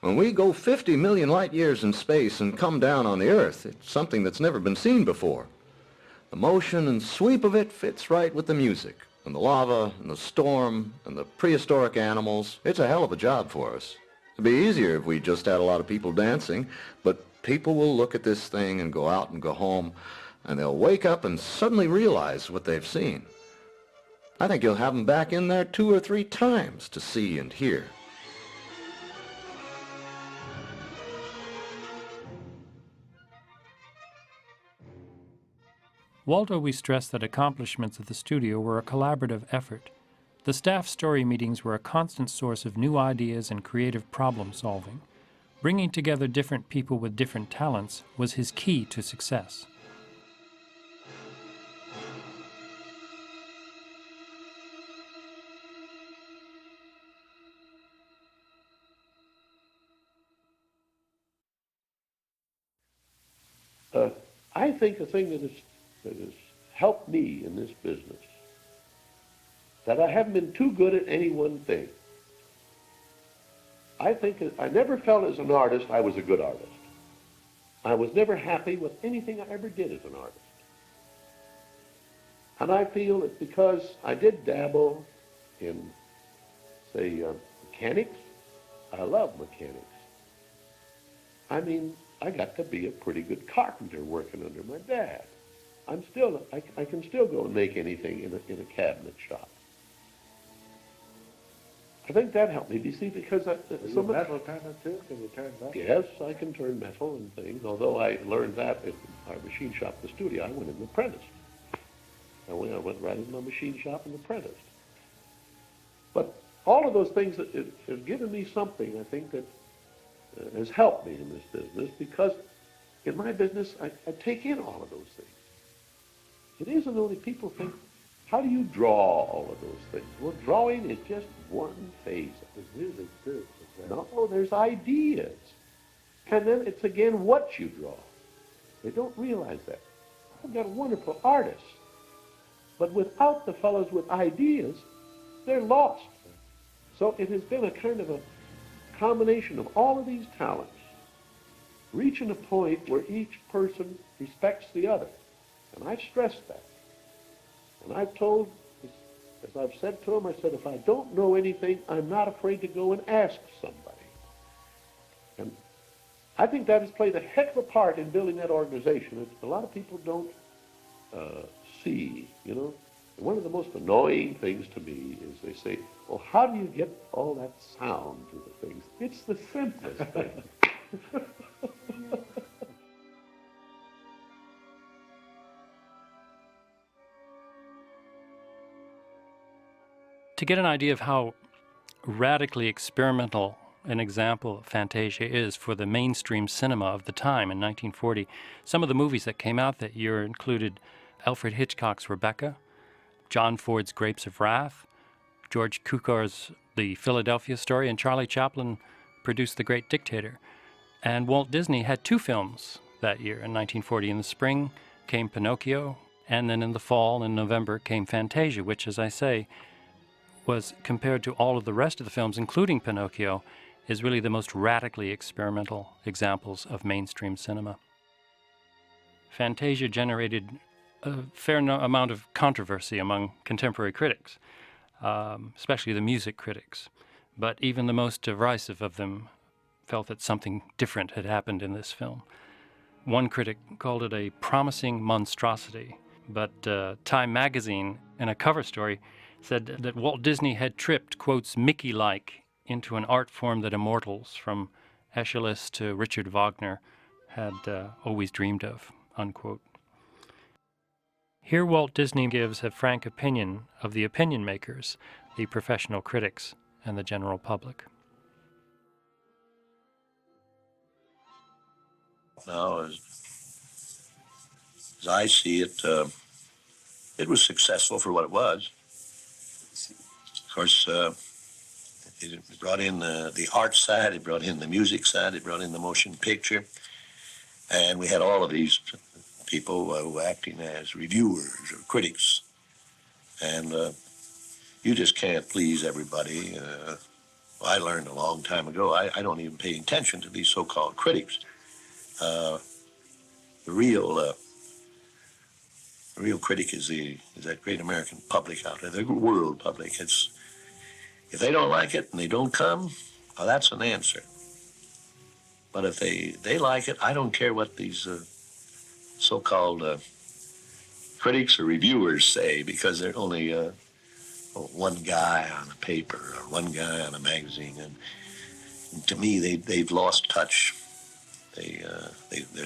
When we go 50 million light years in space and come down on the Earth, it's something that's never been seen before. The motion and sweep of it fits right with the music. and the lava and the storm and the prehistoric animals. It's a hell of a job for us. It'd be easier if we just had a lot of people dancing, but people will look at this thing and go out and go home, and they'll wake up and suddenly realize what they've seen. I think you'll have them back in there 2 or 3 times to see and hear.
Walt always stressed that accomplishments at the studio were a collaborative effort. The staff story meetings were a constant source of new ideas and creative problem solving. Bringing together different people with different talents was his key to success.
I think the thing that has helped me in this business, that I haven't been too good at any one thing. I think I never felt as an artist I was a good artist. I was never happy with anything I ever did as an artist. And I feel that because I did dabble in, say, mechanics, I love mechanics. I mean, I got to be a pretty good carpenter working under my dad. I can still go and make anything in a cabinet shop. I think that helped me, you see, because
Are you a metal turner too? Can you turn metal?
Yes, I can turn metal and things, although I learned that in our machine shop, the studio. I went in and apprenticed. I went right in my machine shop and apprenticed. But all of those things have given me something, I think, that has helped me in this business, because in my business, I take in all of those things. It isn't only people think, how do you draw all of those things? Well, drawing is just one phase of it.
There's music too.
No, there's ideas. And then it's again what you draw. They don't realize that. I've got wonderful artists. But without the fellows with ideas, they're lost. So it has been a kind of a combination of all of these talents, reaching a point where each person respects the other. And I've stressed that. And I've told, as I've said to them, I said, if I don't know anything, I'm not afraid to go and ask somebody. And I think that has played a heck of a part in building that organization. A lot of people don't see, you know. One of the most annoying things to me is they say, well, how do you get all that sound to the things? It's the simplest thing.
To get an idea of how radically experimental an example of Fantasia is for the mainstream cinema of the time in 1940, some of the movies that came out that year included Alfred Hitchcock's Rebecca, John Ford's Grapes of Wrath, George Cukor's The Philadelphia Story, and Charlie Chaplin produced The Great Dictator. And Walt Disney had 2 films that year in 1940. In the spring came Pinocchio, and then in the fall, in November, came Fantasia, which, as I say, was, compared to all of the rest of the films, including Pinocchio, is really the most radically experimental examples of mainstream cinema. Fantasia generated a fair amount of controversy among contemporary critics, especially the music critics. But even the most derisive of them felt that something different had happened in this film. One critic called it a promising monstrosity, but Time magazine, in a cover story, said that Walt Disney had tripped, quotes, Mickey-like into an art form that immortals, from Aeschylus to Richard Wagner, had always dreamed of, unquote. Here Walt Disney gives a frank opinion of the opinion makers, the professional critics, and the general public.
Now, as I see it, it was successful for what it was. Of course, it brought in the art side, it brought in the music side, it brought in the motion picture, and we had all of these people who were acting as reviewers or critics, and you just can't please everybody. I learned a long time ago, I don't even pay attention to these so-called critics. The real The real critic is that great American public out there, the world public. If they don't like it and they don't come, well, that's an answer. But if they like it, I don't care what these so-called critics or reviewers say, because they're only one guy on a paper or one guy on a magazine. And to me, they've lost touch. They're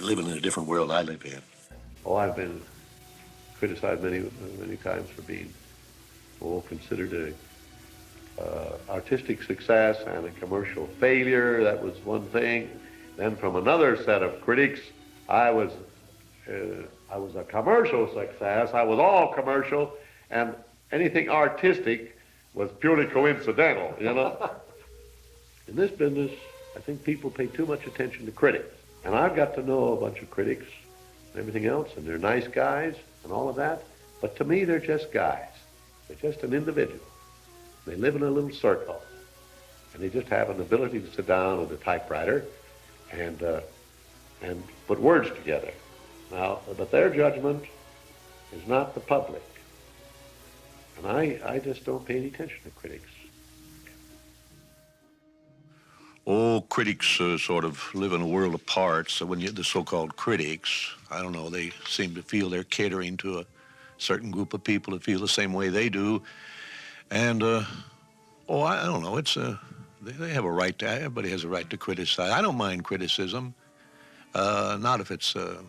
living in a different world I live in.
Oh, I've been criticized many times for being considered a artistic success and a commercial failure. That was one thing. Then from another set of critics, I was a commercial success. I was all commercial, and anything artistic was purely coincidental, you know. In this business, I think people pay too much attention to critics. And I've got to know a bunch of critics and everything else, and they're nice guys and all of that. But to me, they're just guys. They're just an individual. They live in a little circle, and they just have an ability to sit down at a typewriter and put words together. Now, but their judgment is not the public. And I just don't pay any attention to critics.
Oh, critics sort of live in a world apart. So when the so-called critics, I don't know, they seem to feel they're catering to a certain group of people that feel the same way they do. And, I don't know, they have a right to, everybody has a right to criticize. I don't mind criticism, not if it's, I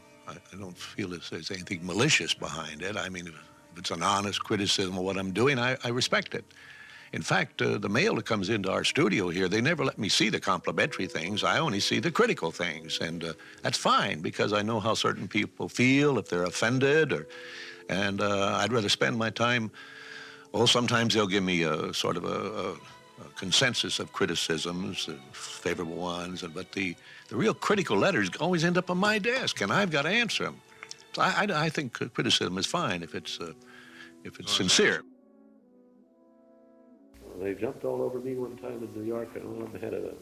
don't feel there's anything malicious behind it. I mean, if it's an honest criticism of what I'm doing, I respect it. In fact, the mail that comes into our studio here, they never let me see the complimentary things. I only see the critical things, and that's fine, because I know how certain people feel, if they're offended, and I'd rather spend my time. Well, sometimes they'll give me a sort of a consensus of criticisms, favorable ones, but the real critical letters always end up on my desk, and I've got to answer them. So I think criticism is fine if it's sincere.
They jumped all over me one time in New York, and I had a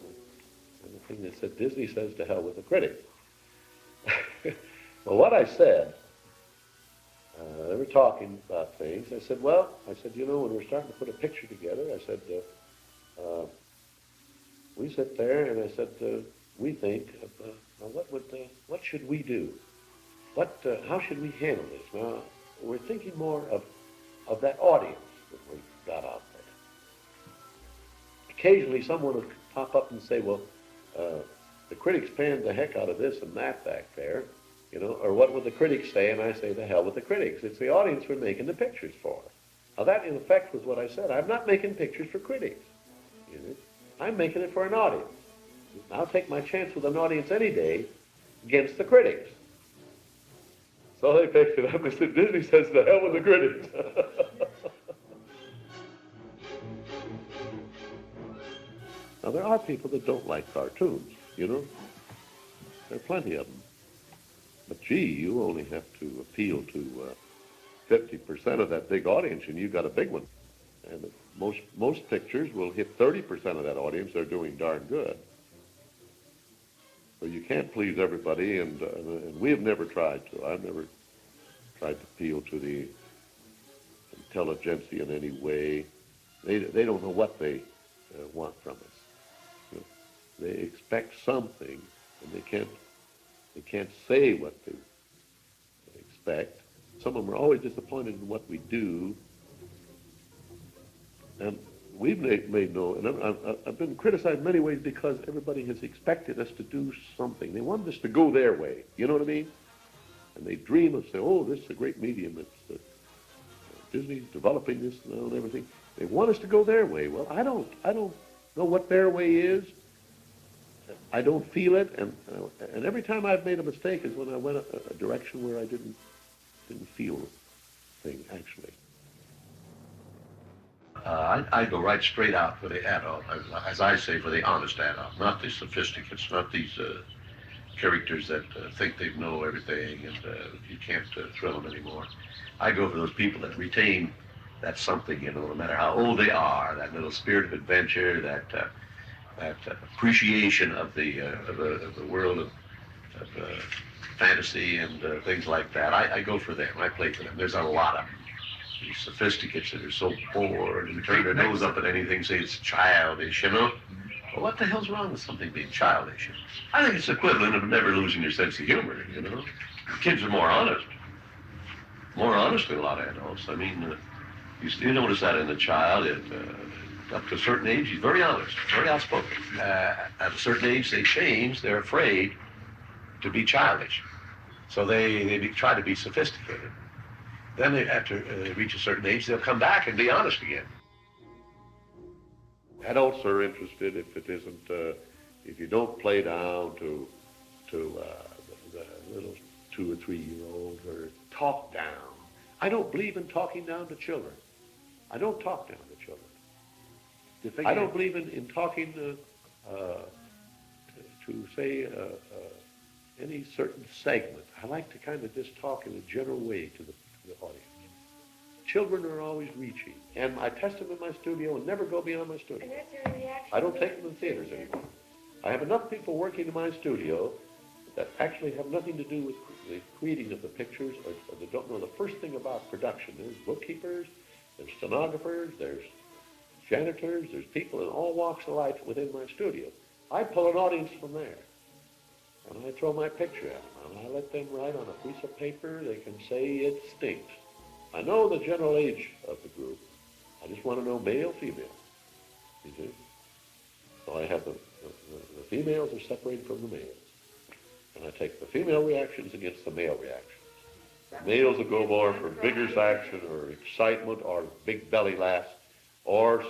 thing that said, "Disney says to hell with the critics." Well, what I said, they were talking about things. I said, you know, when we're starting to put a picture together, I said, we sit there, and I said, we think, what should we do? How should we handle this? Now, we're thinking more of that audience that we've got out there. Occasionally, someone will pop up and say, well, the critics panned the heck out of this and that back there, you know, or what would the critics say? And I say, the hell with the critics. It's the audience we're making the pictures for. Now, that, in effect, was what I said. I'm not making pictures for critics. You know? I'm making it for an audience. I'll take my chance with an audience any day against the critics. So they picked it up and said, Disney says, the hell with the critics. Now, there are people that don't like cartoons, you know. There are plenty of them. But, gee, you only have to appeal to 50% of that big audience, and you've got a big one. And most pictures will hit 30% of that audience. They're doing darn good. So you can't please everybody, and we have never tried to. I've never tried to appeal to the intelligentsia in any way. They don't know what they want from us. You know, they expect something, and they can't say what they expect. Some of them are always disappointed in what we do, and we've made no. And I've been criticized in many ways because everybody has expected us to do something. They wanted us to go their way. You know what I mean? And they dream of saying, "Oh, this is a great medium. It's Disney's developing this now and everything." They want us to go their way. Well, I don't know what their way is. I don't feel it, and every time I've made a mistake is when I went a direction where I didn't feel the thing actually.
I go right straight out for the adult, as I say, for the honest adult, not the sophisticates, not these characters that think they know everything and you can't thrill them anymore. I go for those people that retain that something, you know, no matter how old they are, that little spirit of adventure, that appreciation of the world Fantasy and things like that. I go for them. I play for them. There's a lot of them. These sophisticates that are so bored and turn their nose up at anything, say it's childish, you know? Well, what the hell's wrong with something being childish? I think it's equivalent of never losing your sense of humor, you know? Kids are more honest than a lot of adults. I mean, you notice that in a child. Up to a certain age, he's very honest, very outspoken. At a certain age, they change. They're afraid to be childish. So they try to be sophisticated. Then after they reach a certain age, they'll come back and be honest again.
Adults are interested if you don't play down to the little 2 or 3 year olds or talk down. I don't believe in talking down to children. I don't talk down to children. I don't believe in talking to say any certain segment. I like to kind of just talk in a general way to the audience. Children are always reaching, and I test them in my studio and never go beyond my studio. I don't take them in theaters anymore. I have enough people working in my studio that actually have nothing to do with the creating of the pictures, or they don't know the first thing about production. There's bookkeepers, there's stenographers, there's janitors, there's people in all walks of life within my studio. I pull an audience from there, and I throw my picture at them, and I let them write on a piece of paper. They can say it stinks. I know the general age of the group. I just want to know male, female. You see? So I have the females are separated from the males. And I take the female reactions against the male reactions. The males will go more for vigorous action or excitement or big belly laughs or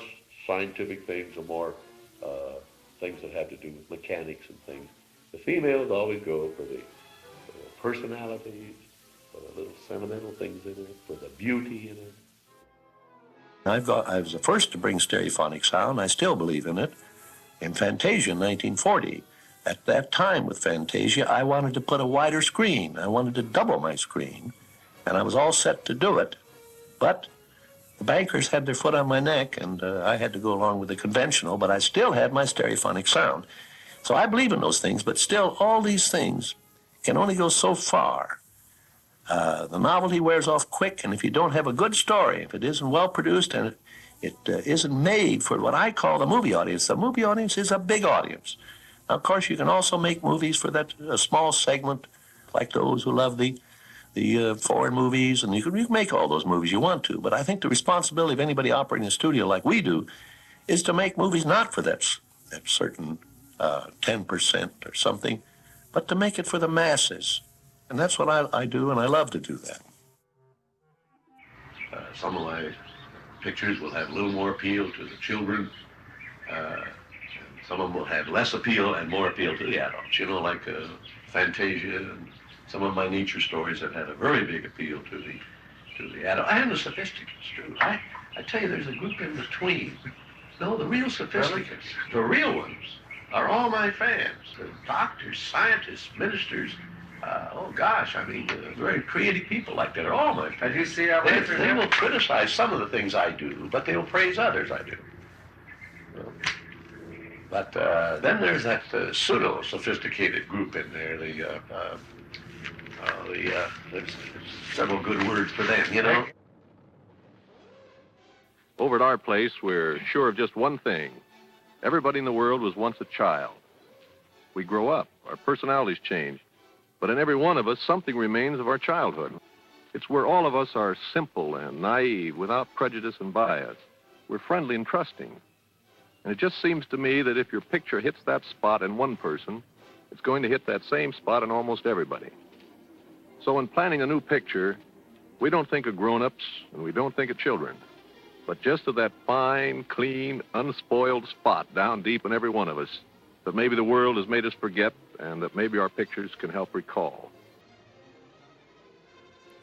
scientific things or more things that have to do with mechanics and things. The females always go for the personalities, for the little sentimental things in it, for the beauty in it.
I was the first to bring stereophonic sound. I still believe in it. In Fantasia in 1940, at that time with Fantasia, I wanted to put a wider screen. I wanted to double my screen, and I was all set to do it. But the bankers had their foot on my neck, and I had to go along with the conventional, but I still had my stereophonic sound. So I believe in those things, but still all these things can only go so far. The novelty wears off quick, and if you don't have a good story, if it isn't well produced and it isn't made for what I call the movie audience is a big audience. Now, of course, you can also make movies for that small segment, like those who love the foreign movies, and you can make all those movies you want to. But I think the responsibility of anybody operating a studio like we do is to make movies not for that certain 10% or something, but to make it for the masses. And that's what I do, and I love to do that. Some of my pictures will have a little more appeal to the children. Some of them will have less appeal and more appeal to the adults, like Fantasia, and some of my nature stories have had a very big appeal to the adult and the sophisticates, too. I tell you, there's a group in between. No, the real sophisticates, the real ones, are all my fans. The doctors, scientists, ministers, very creative people like that are all my fans.
Did you see our
They will criticize some of the things I do, but they'll praise others I do. But then there's that pseudo-sophisticated group in there. There's several good words for them,
Over at our place, we're sure of just one thing. Everybody in the world was once a child. We grow up, our personalities change, but in every one of us, something remains of our childhood. It's where all of us are simple and naive, without prejudice and bias. We're friendly and trusting. And it just seems to me that if your picture hits that spot in one person, it's going to hit that same spot in almost everybody. So in planning a new picture, we don't think of grown-ups and we don't think of children, but just of that fine, clean, unspoiled spot down deep in every one of us that maybe the world has made us forget and that maybe our pictures can help recall.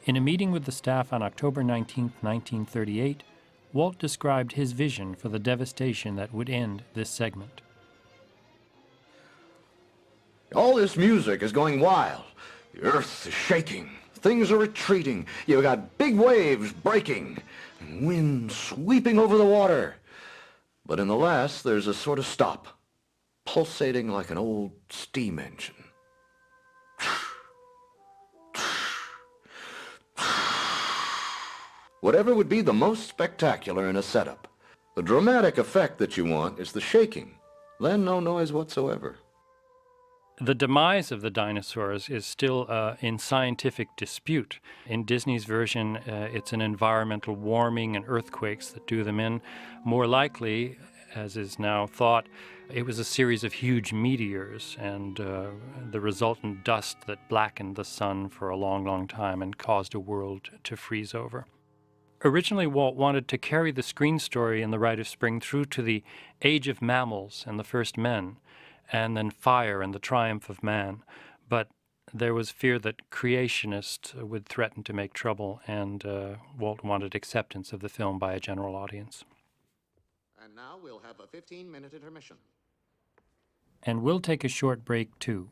In a meeting with the staff on October 19, 1938, Walt described his vision for the devastation that would end this segment.
All this music is going wild. The earth is shaking. Things are retreating. You've got big waves breaking and wind sweeping over the water. But in the last, there's a sort of stop, pulsating like an old steam engine. Whatever would be the most spectacular in a setup. The dramatic effect that you want is the shaking, then no noise whatsoever.
The demise of the dinosaurs is still in scientific dispute. In Disney's version, it's an environmental warming and earthquakes that do them in. More likely, as is now thought, it was a series of huge meteors and the resultant dust that blackened the sun for a long, long time and caused a world to freeze over. Originally, Walt wanted to carry the screen story in The Rite of Spring through to the age of mammals and the first men, and then fire and the triumph of man. But there was fear that creationists would threaten to make trouble, and Walt wanted acceptance of the film by a general audience.
And now we'll have a 15-minute intermission.
And we'll take a short break, too.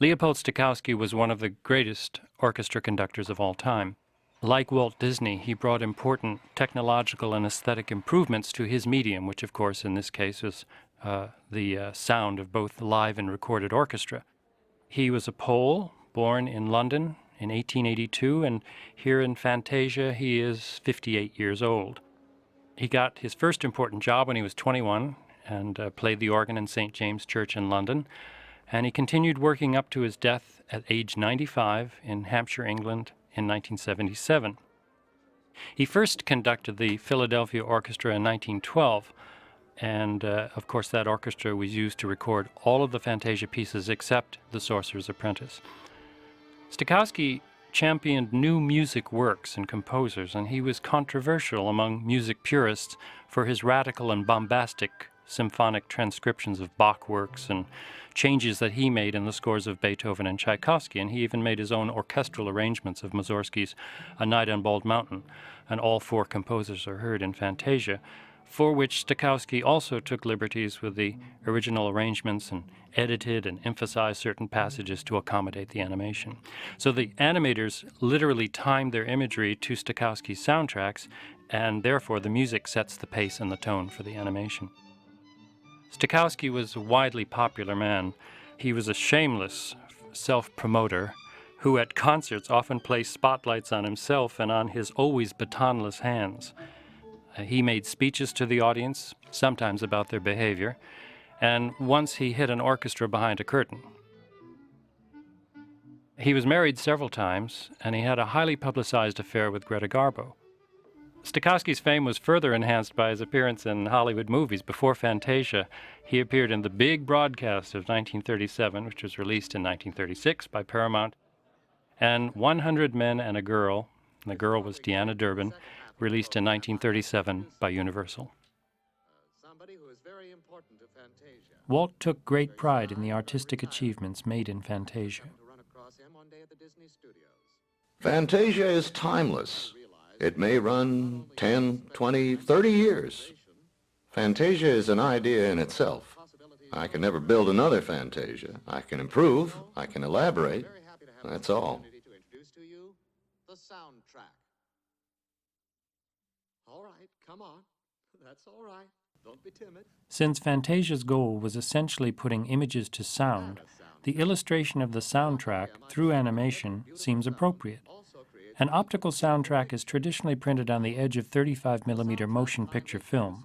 Leopold Stokowski was one of the greatest orchestra conductors of all time. Like Walt Disney, he brought important technological and aesthetic improvements to his medium, which of course in this case was the sound of both live and recorded orchestra. He was a Pole, born in London in 1882, and here in Fantasia he is 58 years old. He got his first important job when he was 21 and played the organ in St. James Church in London. And he continued working up to his death at age 95 in Hampshire, England in 1977. He first conducted the Philadelphia Orchestra in 1912, and of course that orchestra was used to record all of the Fantasia pieces except The Sorcerer's Apprentice. Stokowski championed new music works and composers, and he was controversial among music purists for his radical and bombastic symphonic transcriptions of Bach works and changes that he made in the scores of Beethoven and Tchaikovsky, and he even made his own orchestral arrangements of Mussorgsky's A Night on Bald Mountain, and all four composers are heard in Fantasia, for which Stokowski also took liberties with the original arrangements and edited and emphasized certain passages to accommodate the animation. So the animators literally timed their imagery to Stokowski's soundtracks, and therefore the music sets the pace and the tone for the animation. Stokowski was a widely popular man. He was a shameless self-promoter who at concerts often placed spotlights on himself and on his always batonless hands. He made speeches to the audience, sometimes about their behavior, and once he hid an orchestra behind a curtain. He was married several times, and he had a highly publicized affair with Greta Garbo. Stokowski's fame was further enhanced by his appearance in Hollywood movies. Before Fantasia, he appeared in The Big Broadcast of 1937, which was released in 1936 by Paramount, and 100 Men and a Girl, and the girl was Deanna Durbin, released in 1937 by Universal. Walt took great pride in the artistic achievements made in Fantasia.
Fantasia is timeless. It may run 10, 20, 30 years. Fantasia is an idea in itself. I can never build another Fantasia. I can improve, I can elaborate, that's all.
The soundtrack. All right, come on. That's all right. Don't be timid.
Since Fantasia's goal was essentially putting images to sound, the illustration of the soundtrack through animation seems appropriate. An optical soundtrack is traditionally printed on the edge of 35mm motion picture film.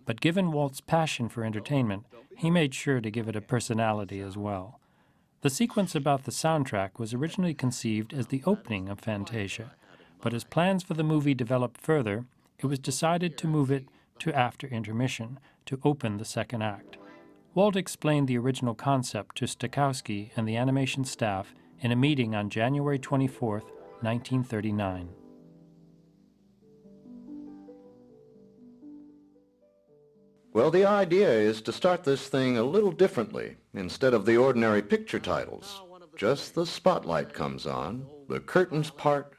But given Walt's passion for entertainment, he made sure to give it a personality as well. The sequence about the soundtrack was originally conceived as the opening of Fantasia, but as plans for the movie developed further, it was decided to move it to after intermission, to open the second act. Walt explained the original concept to Stokowski and the animation staff in a meeting on January 24, 1939.
Well, the idea is to start this thing a little differently. Instead of the ordinary picture titles, just the spotlight comes on, the curtains part,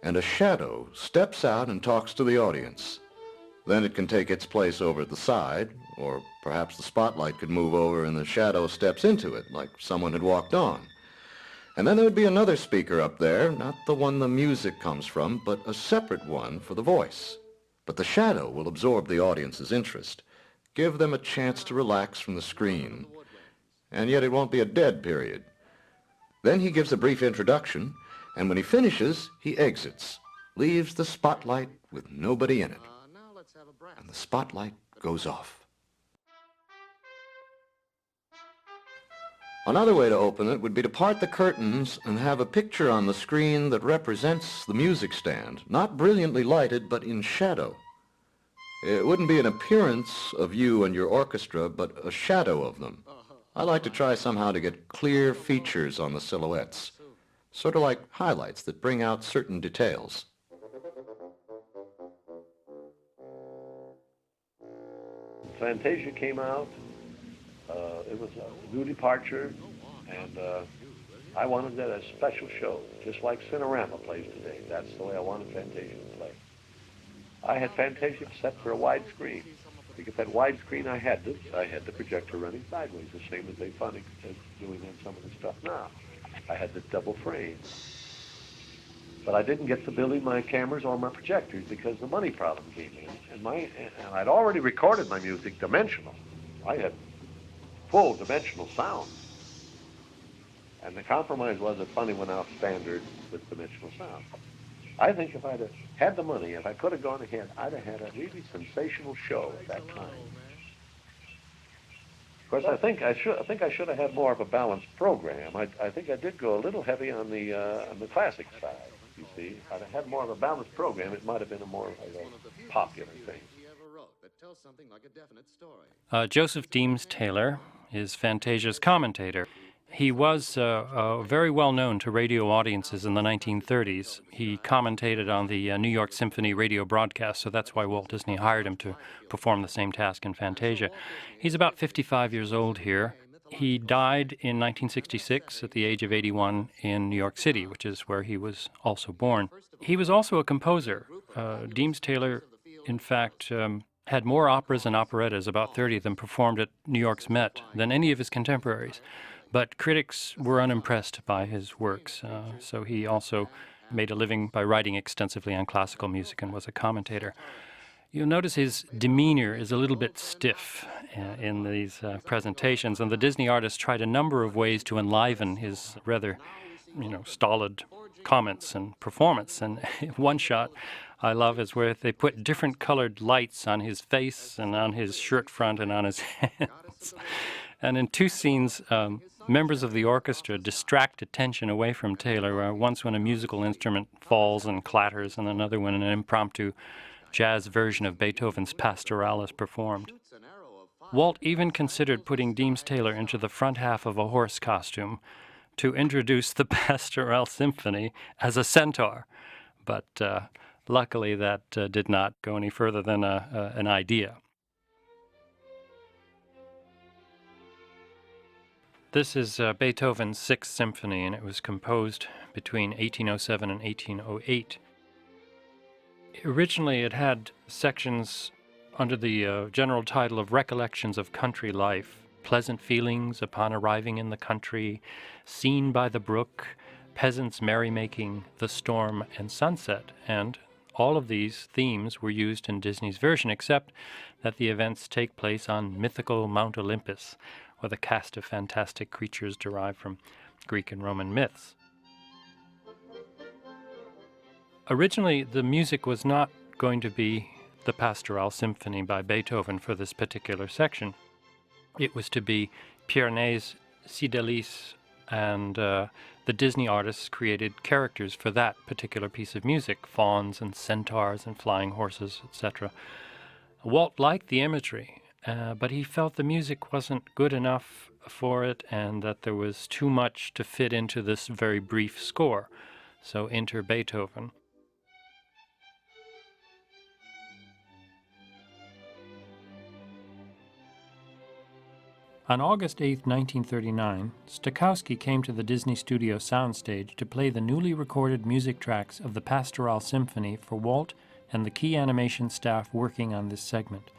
and a shadow steps out and talks to the audience. Then it can take its place over at the side, or perhaps the spotlight could move over and the shadow steps into it, like someone had walked on. And then there would be another speaker up there, not the one the music comes from, but a separate one for the voice. But the shadow will absorb the audience's interest, give them a chance to relax from the screen. And yet it won't be a dead period. Then he gives a brief introduction, and when he finishes, he exits, leaves the spotlight with nobody in it. And the spotlight goes off. Another way to open it would be to part the curtains and have a picture on the screen that represents the music stand, not brilliantly lighted, but in shadow. It wouldn't be an appearance of you and your orchestra, but a shadow of them. I like to try somehow to get clear features on the silhouettes, sort of like highlights that bring out certain details.
Fantasia came out. It was a new departure, and I wanted that as a special show, just like Cinerama plays today. That's the way I wanted Fantasia to play. I had Fantasia set for a widescreen. To get that widescreen, I had the projector running sideways, the same as they funny as doing on some of the stuff now. I had the double frame. But I didn't get to building my cameras or my projectors because the money problem came in. And I'd already recorded my music dimensional. I had full dimensional sound. And the compromise was that Funny went out standard with dimensional sound. I think if I'd have had the money, if I could have gone ahead, I'd have had a really sensational show at that time. Of course, I think I should have had more of a balanced program. I think I did go a little heavy on the classic side. You see, if I'd have had more of a balanced program, it might have been a more popular thing.
Joseph Deems Taylor is Fantasia's commentator. He was very well known to radio audiences in the 1930s. He commentated on the New York Symphony radio broadcast, so that's why Walt Disney hired him to perform the same task in Fantasia. He's about 55 years old here. He died in 1966 at the age of 81 in New York City, which is where he was also born. He was also a composer. Deems Taylor, in fact, had more operas and operettas, about 30 of them performed at New York's Met, than any of his contemporaries. But critics were unimpressed by his works, so he also made a living by writing extensively on classical music and was a commentator. You'll notice his demeanor is a little bit stiff in these presentations, and the Disney artists tried a number of ways to enliven his rather, stolid comments and performance. And one shot I love is where they put different colored lights on his face and on his shirt front and on his hands. And in two scenes, members of the orchestra distract attention away from Taylor, once when a musical instrument falls and clatters, and another when an impromptu jazz version of Beethoven's Pastoral is performed. Walt even considered putting Deems Taylor into the front half of a horse costume to introduce the Pastoral Symphony as a centaur, but luckily that did not go any further than an idea. This is Beethoven's Sixth Symphony, and it was composed between 1807 and 1808. Originally, it had sections under the general title of Recollections of Country Life, Pleasant Feelings Upon Arriving in the Country, Scene by the Brook, Peasants' Merrymaking, The Storm, and Sunset, and all of these themes were used in Disney's version, except that the events take place on mythical Mount Olympus, with a cast of fantastic creatures derived from Greek and Roman myths. Originally, the music was not going to be the Pastoral Symphony by Beethoven for this particular section. It was to be Pierne's Cydalise, and the Disney artists created characters for that particular piece of music, fawns and centaurs and flying horses, etc. Walt liked the imagery, but he felt the music wasn't good enough for it and that there was too much to fit into this very brief score. So enter Beethoven. On August 8, 1939, Stokowski came to the Disney Studio soundstage to play the newly recorded music tracks of the Pastoral Symphony for Walt and the key animation staff working on this segment.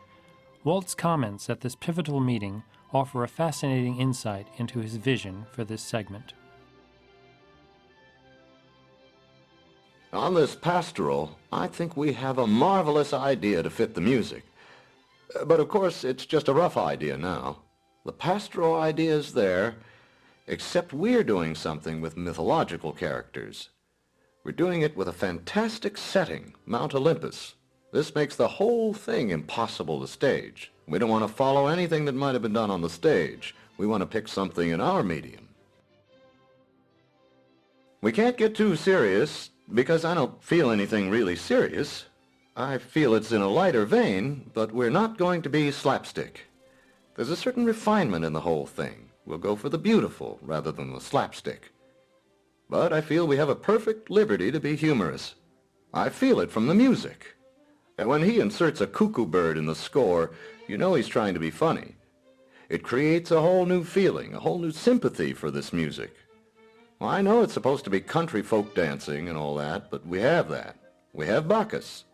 Walt's comments at this pivotal meeting offer a fascinating insight into his vision for this segment.
On this pastoral, I think we have a marvelous idea to fit the music. But of course, it's just a rough idea now. The pastoral idea is there, except we're doing something with mythological characters. We're doing it with a fantastic setting, Mount Olympus. This makes the whole thing impossible to stage. We don't want to follow anything that might have been done on the stage. We want to pick something in our medium. We can't get too serious, because I don't feel anything really serious. I feel it's in a lighter vein, but we're not going to be slapstick. There's a certain refinement in the whole thing. We'll go for the beautiful rather than the slapstick. But I feel we have a perfect liberty to be humorous. I feel it from the music. And when he inserts a cuckoo bird in the score, you know he's trying to be funny. It creates a whole new feeling, a whole new sympathy for this music. Well, I know it's supposed to be country folk dancing and all that, but we have that. We have Bacchus.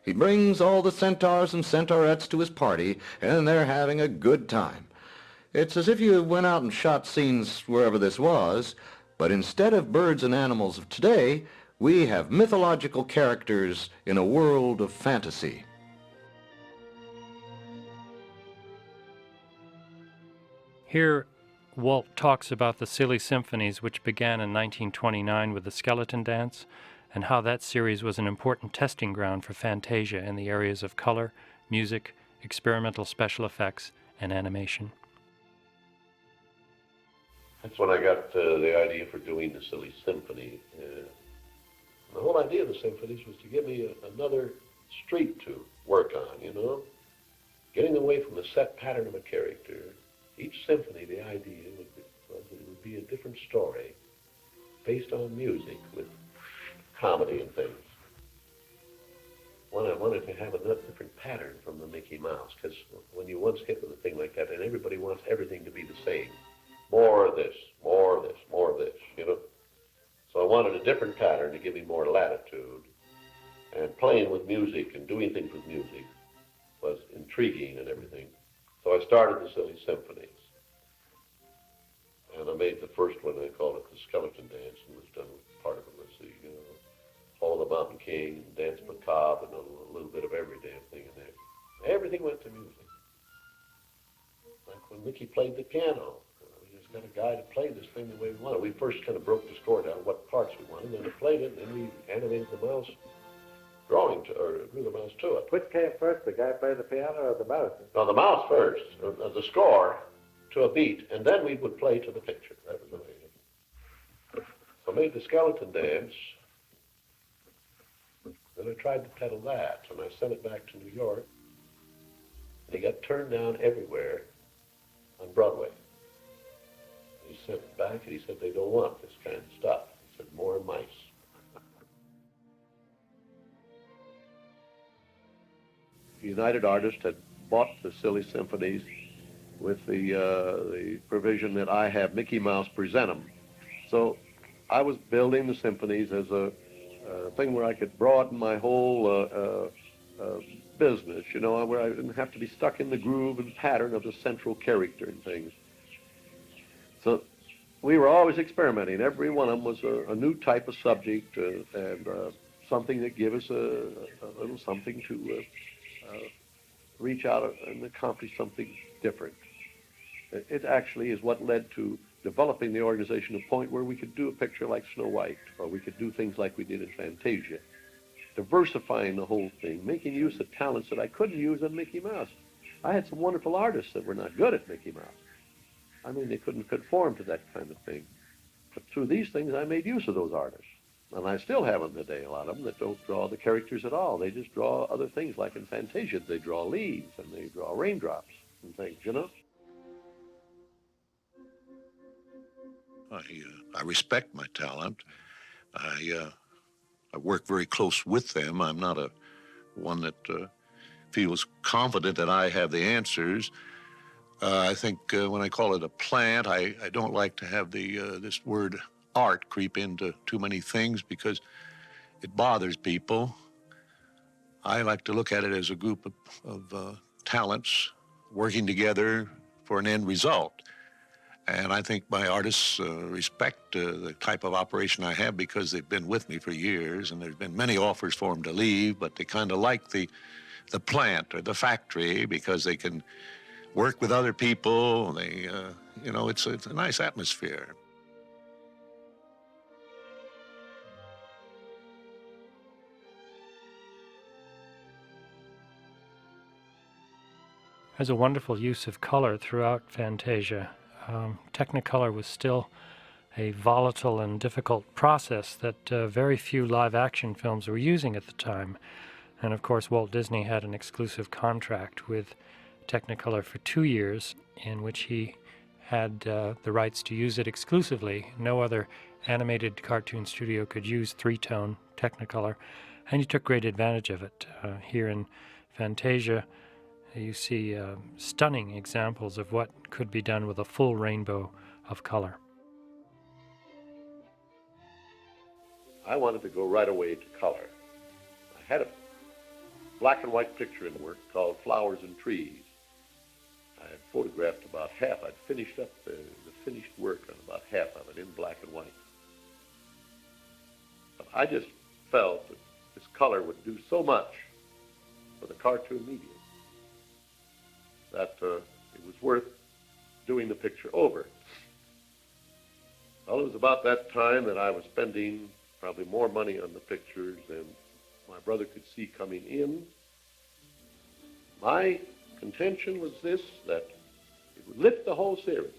He brings all the centaurs and centaurettes to his party, and they're having a good time. It's as if you went out and shot scenes wherever this was, but instead of birds and animals of today, we have mythological characters in a world of fantasy.
Here, Walt talks about the silly symphonies which began in 1929 with the skeleton dance, and how that series was an important testing ground for Fantasia in the areas of color, music, experimental special effects, and animation.
That's when I got the idea for doing the silly symphony. The whole idea of the symphonies was to give me another street to work on, you know? Getting away from the set pattern of a character. Each symphony, the idea was that it would be a different story based on music with comedy and things. I wanted to have a different pattern from the Mickey Mouse, because when you once hit with a thing like that, and everybody wants everything to be the same. More of this, more of this, more of this, you know? So I wanted a different pattern to give me more latitude. And playing with music and doing things with music was intriguing and everything. So I started the Silly Symphonies. And I made the first one, I called it the Skeleton Dance, and was done with part of it was the, Hall of the Mountain King, and Dance Macabre, and a little bit of every damn thing in there. Everything went to music. Like when Mickey played the piano. We just got a guy to play this thing the way we wanted. We first kind of broke the score down, what parts we wanted, then we played it, and then we animated the mouse drawing to, or drew the mouse to it.
Which came first, the guy playing the piano or the mouse?
No, the mouse first, the score to a beat, and then we would play to the picture. That was the way. So I made the Skeleton Dance. Then I tried to peddle that, and I sent it back to New York. And it got turned down everywhere on Broadway. He sent it back, and he said they don't want this kind of stuff. He said more mice. United Artists had bought the Silly Symphonies with the provision that I have Mickey Mouse present them. So I was building the symphonies as a thing where I could broaden my whole business, where I didn't have to be stuck in the groove and pattern of the central character and things. So we were always experimenting. Every one of them was a new type of subject and something that gave us a little something to reach out and accomplish something different. It actually is what led to developing the organization to a point where we could do a picture like Snow White, or we could do things like we did in Fantasia. diversifying the whole thing, making use of talents that I couldn't use on Mickey Mouse. I had some wonderful artists that were not good at Mickey Mouse. I mean, they couldn't conform to that kind of thing. But through these things, I made use of those artists. And I still have them today, a lot of them that don't draw the characters at all. They just draw other things, like in Fantasia, they draw leaves and they draw raindrops and things, you know?
I respect my talent. I work very close with them. I'm not a one that feels confident that I have the answers. I think when I call it a plant, I don't like to have this word art creep into too many things because it bothers people. I like to look at it as a group of talents working together for an end result. And I think my artists respect the type of operation I have because they've been with me for years, and there's been many offers for them to leave, but they kind of like the plant or the factory because they can work with other people. They, you know, it's a nice atmosphere.
There's a wonderful use of color throughout Fantasia. Technicolor was still a volatile and difficult process that very few live-action films were using at the time. And of course, Walt Disney had an exclusive contract with Technicolor for 2 years in which he had the rights to use it exclusively. No other animated cartoon studio could use three-tone Technicolor, and he took great advantage of it. Here in Fantasia, you see stunning examples of what could be done with a full rainbow of color.
I wanted to go right away to color. I had a black and white picture in the work called Flowers and Trees. I had photographed about half. I'd finished up the finished work on about half of it in black and white. But I just felt that this color would do so much for the cartoon medium that it was worth doing the picture over. Well, it was about that time that I was spending probably more money on the pictures than my brother could see coming in. My contention was this, that it would lift the whole series.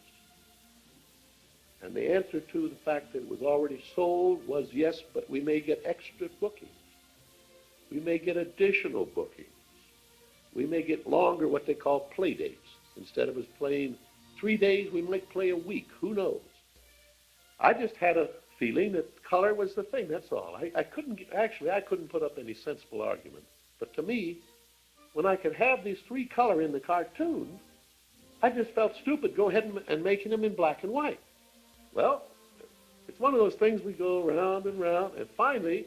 And the answer to the fact that it was already sold was yes, but we may get extra bookings. We may get additional bookings. We may get longer, what they call play dates. Instead of us playing 3 days, we might play a week. Who knows? I just had a feeling that color was the thing, that's all. I couldn't put up any sensible argument. But to me, when I could have these three color in the cartoon, I just felt stupid go ahead and making them in black and white. Well, it's one of those things we go round and round, and finally,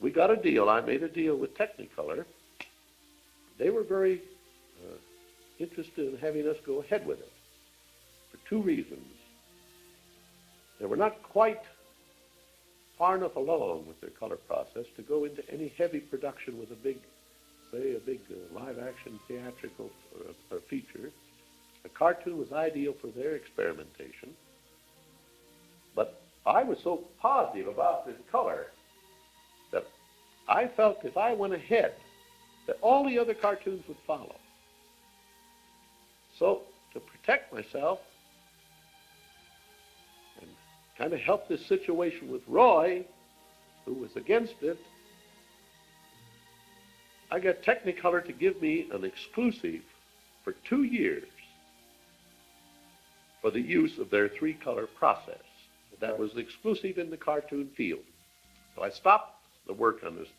we got a deal. I made a deal with Technicolor. They were very interested in having us go ahead with it for two reasons. They were not quite far enough along with their color process to go into any heavy production with a big live-action theatrical feature. A cartoon was ideal for their experimentation. But I was so positive about this color that I felt if I went ahead, that all the other cartoons would follow. So, to protect myself and kind of help this situation with Roy, who was against it, I got Technicolor to give me an exclusive for 2 years for the use of their three-color process. That was exclusive in the cartoon field. So I stopped the work on this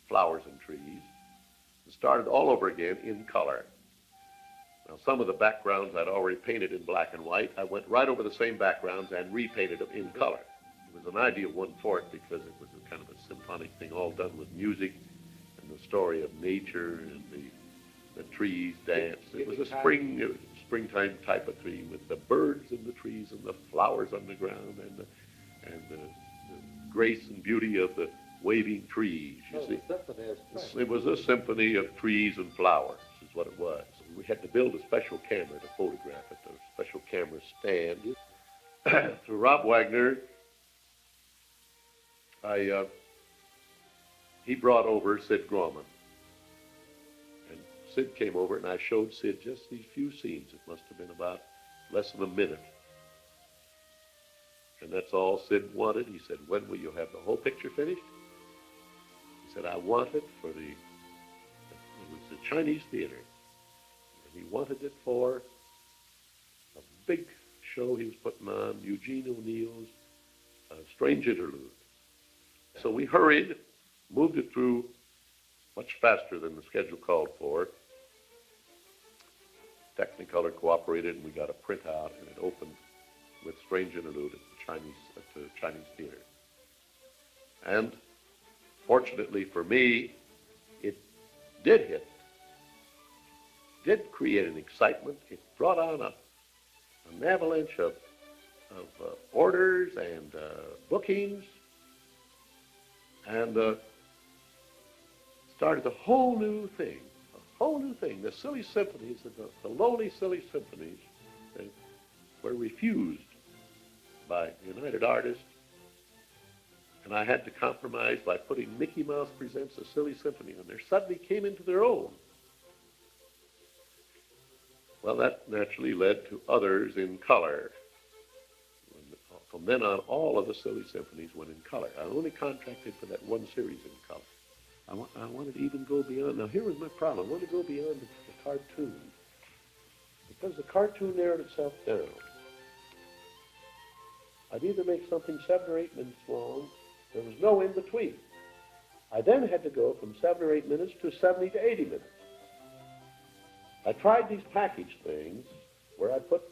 Flowers and Trees and started all over again in color. Now, some of the backgrounds I'd already painted in black and white. I went right over the same backgrounds and repainted them in color. It was an ideal one for it because it was a kind of a symphonic thing, all done with music and the story of nature and the trees dance. It was a springtime type of tree with the birds in the trees and the flowers on the ground and the grace and beauty of the waving trees, you see. It was a symphony of trees and flowers, is what it was. We had to build a special camera to photograph it, a special camera stand. Through Rob Wagner, I he brought over Sid Grauman. And Sid came over, and I showed Sid just these few scenes. It must have been about less than a minute. And that's all Sid wanted. He said, when will you have the whole picture finished? He said, I want it for it was the Chinese theater. And he wanted it for a big show he was putting on, Eugene O'Neill's Strange Interlude. So we hurried, moved it through much faster than the schedule called for. Technicolor cooperated, and we got a printout, and it opened with Strange Interlude at the Chinese theater. And fortunately for me, it did create an excitement. It brought on an avalanche of orders and bookings, and started a whole new thing. The silly symphonies, the lowly silly symphonies, were refused by United Artists, and I had to compromise by putting Mickey Mouse Presents a Silly Symphony on there. Suddenly came into their own. Well, that naturally led to others in color. From then on, all of the silly symphonies went in color. I only contracted for that one series in color. I wanted to even go beyond. Now, here was my problem. I wanted to go beyond the cartoon, because the cartoon narrowed itself down. I'd either make something 7 or 8 minutes long. There was no in between. I then had to go from 7 or 8 minutes to 70 to 80 minutes. I tried these package things where I put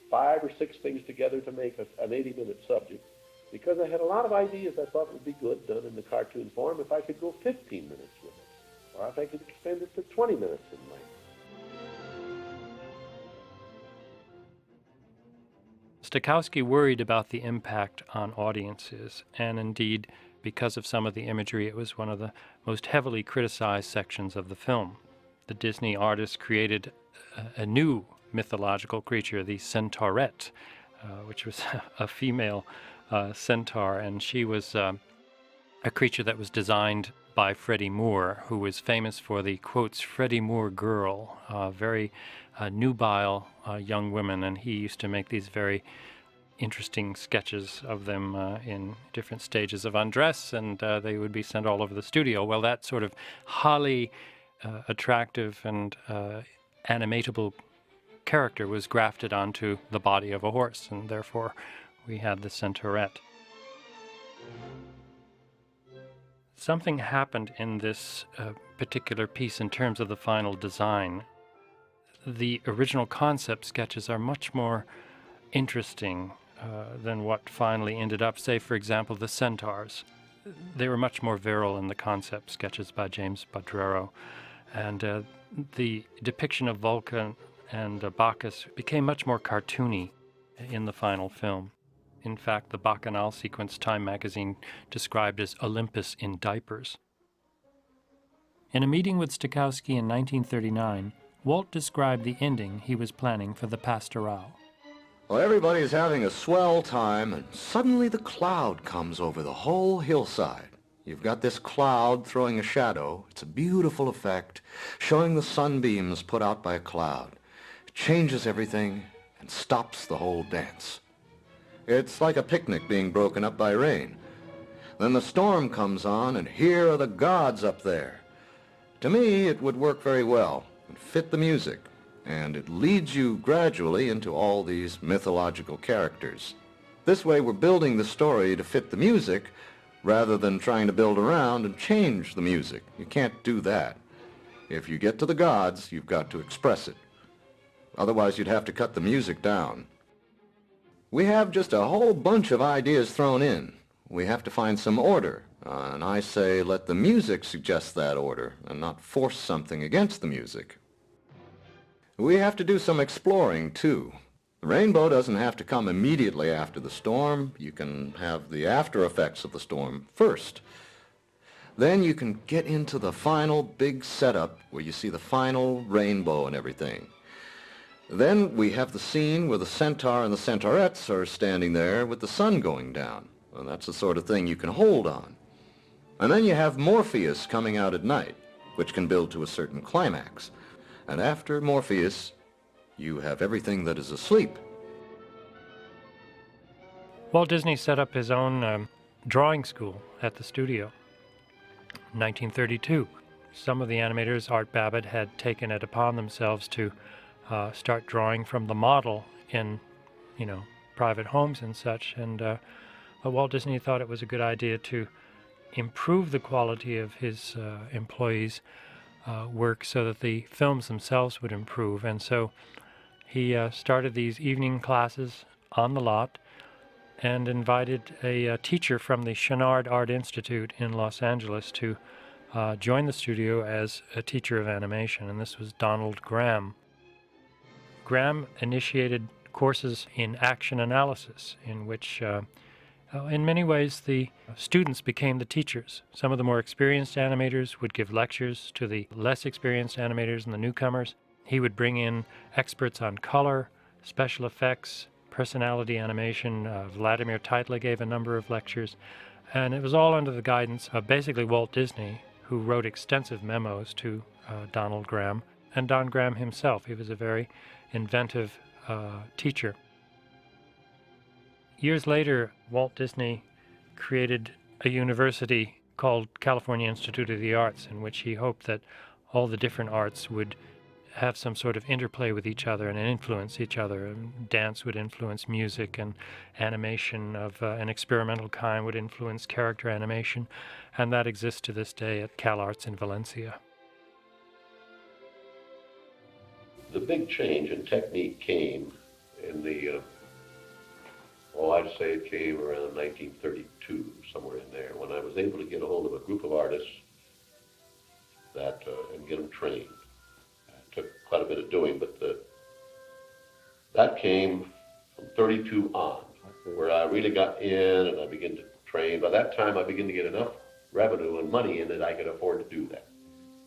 5 or 6 things together to make an 80-minute subject, because I had a lot of ideas I thought would be good done in the cartoon form if I could go 15 minutes with it, or if I could extend it to 20 minutes in length.
Stokowski worried about the impact on audiences, and indeed, because of some of the imagery, it was one of the most heavily criticized sections of the film. The Disney artists created a new mythological creature, the centaurette, which was a female centaur, and she was a creature that was designed by Freddie Moore, who was famous for the, quotes, Freddie Moore girl, very nubile young women, and he used to make these very interesting sketches of them in different stages of undress, and they would be sent all over the studio. Well, that sort of highly attractive and animatable character was grafted onto the body of a horse, and therefore we had the centaurette. Something happened in this particular piece in terms of the final design. The original concept sketches are much more interesting than what finally ended up. Say, for example, the centaurs. They were much more virile in the concept sketches by James Badrero. And the depiction of Vulcan and Bacchus became much more cartoony in the final film. In fact, the Bacchanal sequence Time magazine described as Olympus in diapers. In a meeting with Stokowski in 1939, Walt described the ending he was planning for the Pastoral.
Well, everybody's having a swell time, and suddenly the cloud comes over the whole hillside. You've got this cloud throwing a shadow. It's a beautiful effect, showing the sunbeams put out by a cloud. It changes everything and stops the whole dance. It's like a picnic being broken up by rain. Then the storm comes on, and here are the gods up there. To me, it would work very well and fit the music, and it leads you gradually into all these mythological characters. This way, we're building the story to fit the music rather than trying to build around and change the music. You can't do that. If you get to the gods, you've got to express it. Otherwise, you'd have to cut the music down. We have just a whole bunch of ideas thrown in. We have to find some order, and I say let the music suggest that order and not force something against the music. We have to do some exploring, too. The rainbow doesn't have to come immediately after the storm. You can have the after effects of the storm first. Then you can get into the final big setup where you see the final rainbow and everything. Then we have the scene where the centaur and the centaurettes are standing there with the sun going down. Well, that's the sort of thing you can hold on. And then you have Morpheus coming out at night, which can build to a certain climax. And after Morpheus, you have everything that is asleep.
Walt Disney set up his own drawing school at the studio in 1932. Some of the animators, Art Babbitt, had taken it upon themselves to start drawing from the model in, private homes and such. But Walt Disney thought it was a good idea to improve the quality of his employees' work so that the films themselves would improve. And so he started these evening classes on the lot and invited a teacher from the Chenard Art Institute in Los Angeles to join the studio as a teacher of animation, and this was Donald Graham. Graham initiated courses in action analysis, in which, in many ways, the students became the teachers. Some of the more experienced animators would give lectures to the less experienced animators and the newcomers. He would bring in experts on color, special effects, personality animation. Vladimir Teitla gave a number of lectures, and it was all under the guidance of basically Walt Disney, who wrote extensive memos to Donald Graham, and Don Graham himself. He was a very inventive teacher. Years later, Walt Disney created a university called California Institute of the Arts, in which he hoped that all the different arts would have some sort of interplay with each other and influence each other. And dance would influence music, and animation of an experimental kind would influence character animation, and that exists to this day at Cal Arts in Valencia.
The big change in technique came in the, I'd say it came around 1932, somewhere in there, when I was able to get a hold of a group of artists and get them trained. Took quite a bit of doing, but that came from 32 on, where I really got in and I began to train. By that time, I began to get enough revenue and money in that I could afford to do that.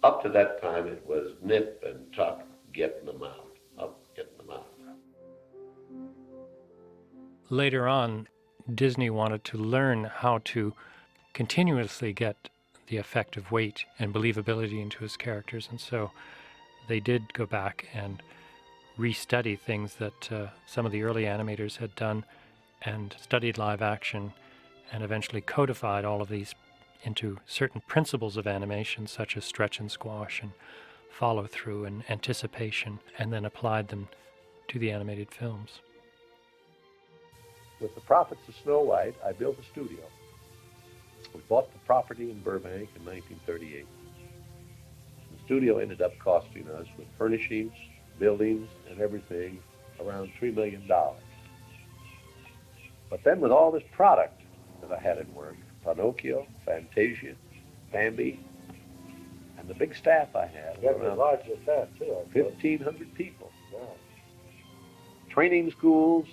Up to that time, it was nip and tuck, getting them out, getting them out.
Later on, Disney wanted to learn how to continuously get the effect of weight and believability into his characters, and so they did go back and restudy things that some of the early animators had done, and studied live action, and eventually codified all of these into certain principles of animation, such as stretch and squash and follow through and anticipation, and then applied them to the animated films.
With the profits of Snow White, I built a studio. We bought the property in Burbank in 1938. The studio ended up costing us, with furnishings, buildings, and everything, around $3 million. But then with all this product that I had in work, Pinocchio, Fantasia, Bambi, and the big staff I had, around
large staff too.
1,500 people.
Yeah.
Training schools,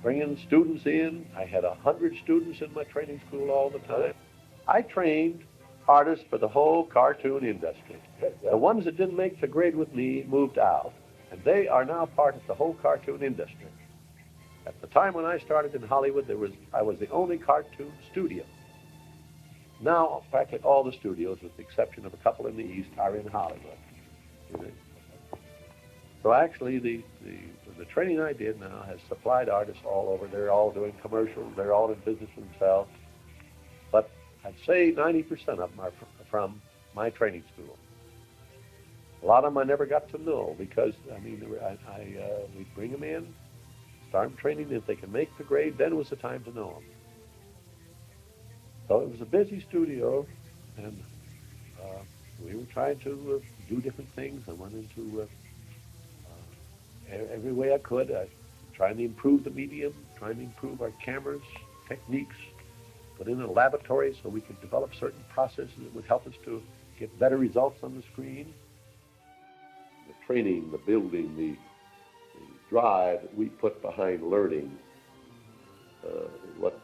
bringing students in. I had 100 students in my training school all the time. I trained artists for the whole cartoon industry. The ones that didn't make the grade with me moved out, and they are now part of the whole cartoon industry. At the time when I started in Hollywood, I was the only cartoon studio. Now, practically all the studios, with the exception of a couple in the East, are in Hollywood. So actually, the training I did now has supplied artists all over. They're all doing commercials. They're all in business themselves. But I'd say 90% of them are from my training school. A lot of them I never got to know because, we'd bring them in, start them training. If they can make the grade, then was the time to know them. So it was a busy studio, and we were trying to do different things. I went into every way I could, trying to improve the medium, trying to improve our cameras, techniques, put in a laboratory so we could develop certain processes that would help us to get better results on the screen. The training, the building, the drive that we put behind learning is what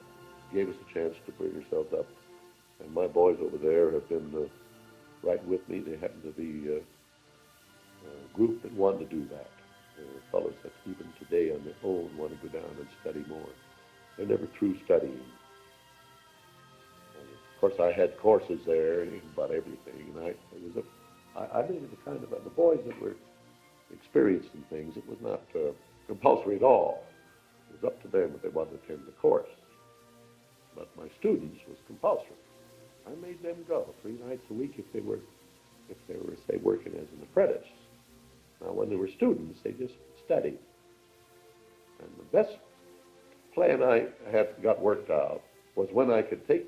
gave us a chance to bring ourselves up. And my boys over there have been right with me. They happen to be a group that wanted to do that. Fellows that even today on their own want to go down and study more. They're never through studying. And of course, I had courses there about everything, and I made it a kind of the boys that were experienced in things. It was not compulsory at all. It was up to them if they wanted to attend the course. But my students was compulsory. I made them go 3 nights a week if they were, say, working as an apprentice. Now, when they were students, they just studied. And the best plan I had got worked out was when I could take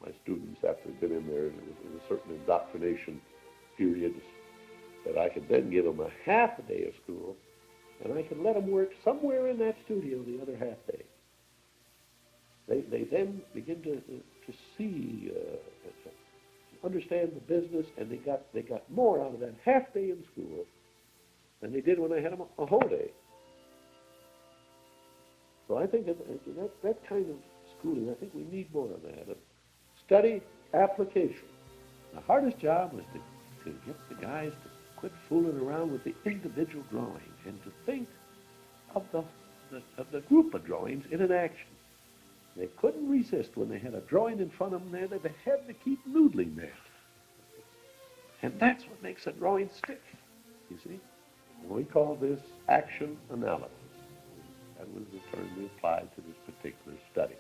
my students after they'd been in there, and it was a certain indoctrination period, that I could then give them a half a day of school, and I could let them work somewhere in that studio the other half day. They then begin to see, understand the business, and they got more out of that half day in school than they did when I had them a whole day. So I think that kind of schooling, I think we need more of that. Study, application. The hardest job was to get the guys to quit fooling around with the individual drawing and to think of the group of drawings in an action. They couldn't resist when they had a drawing in front of them there. They had to keep noodling there. And that's what makes a drawing stick, you see. We call this action analysis. That was the term we applied to this particular study.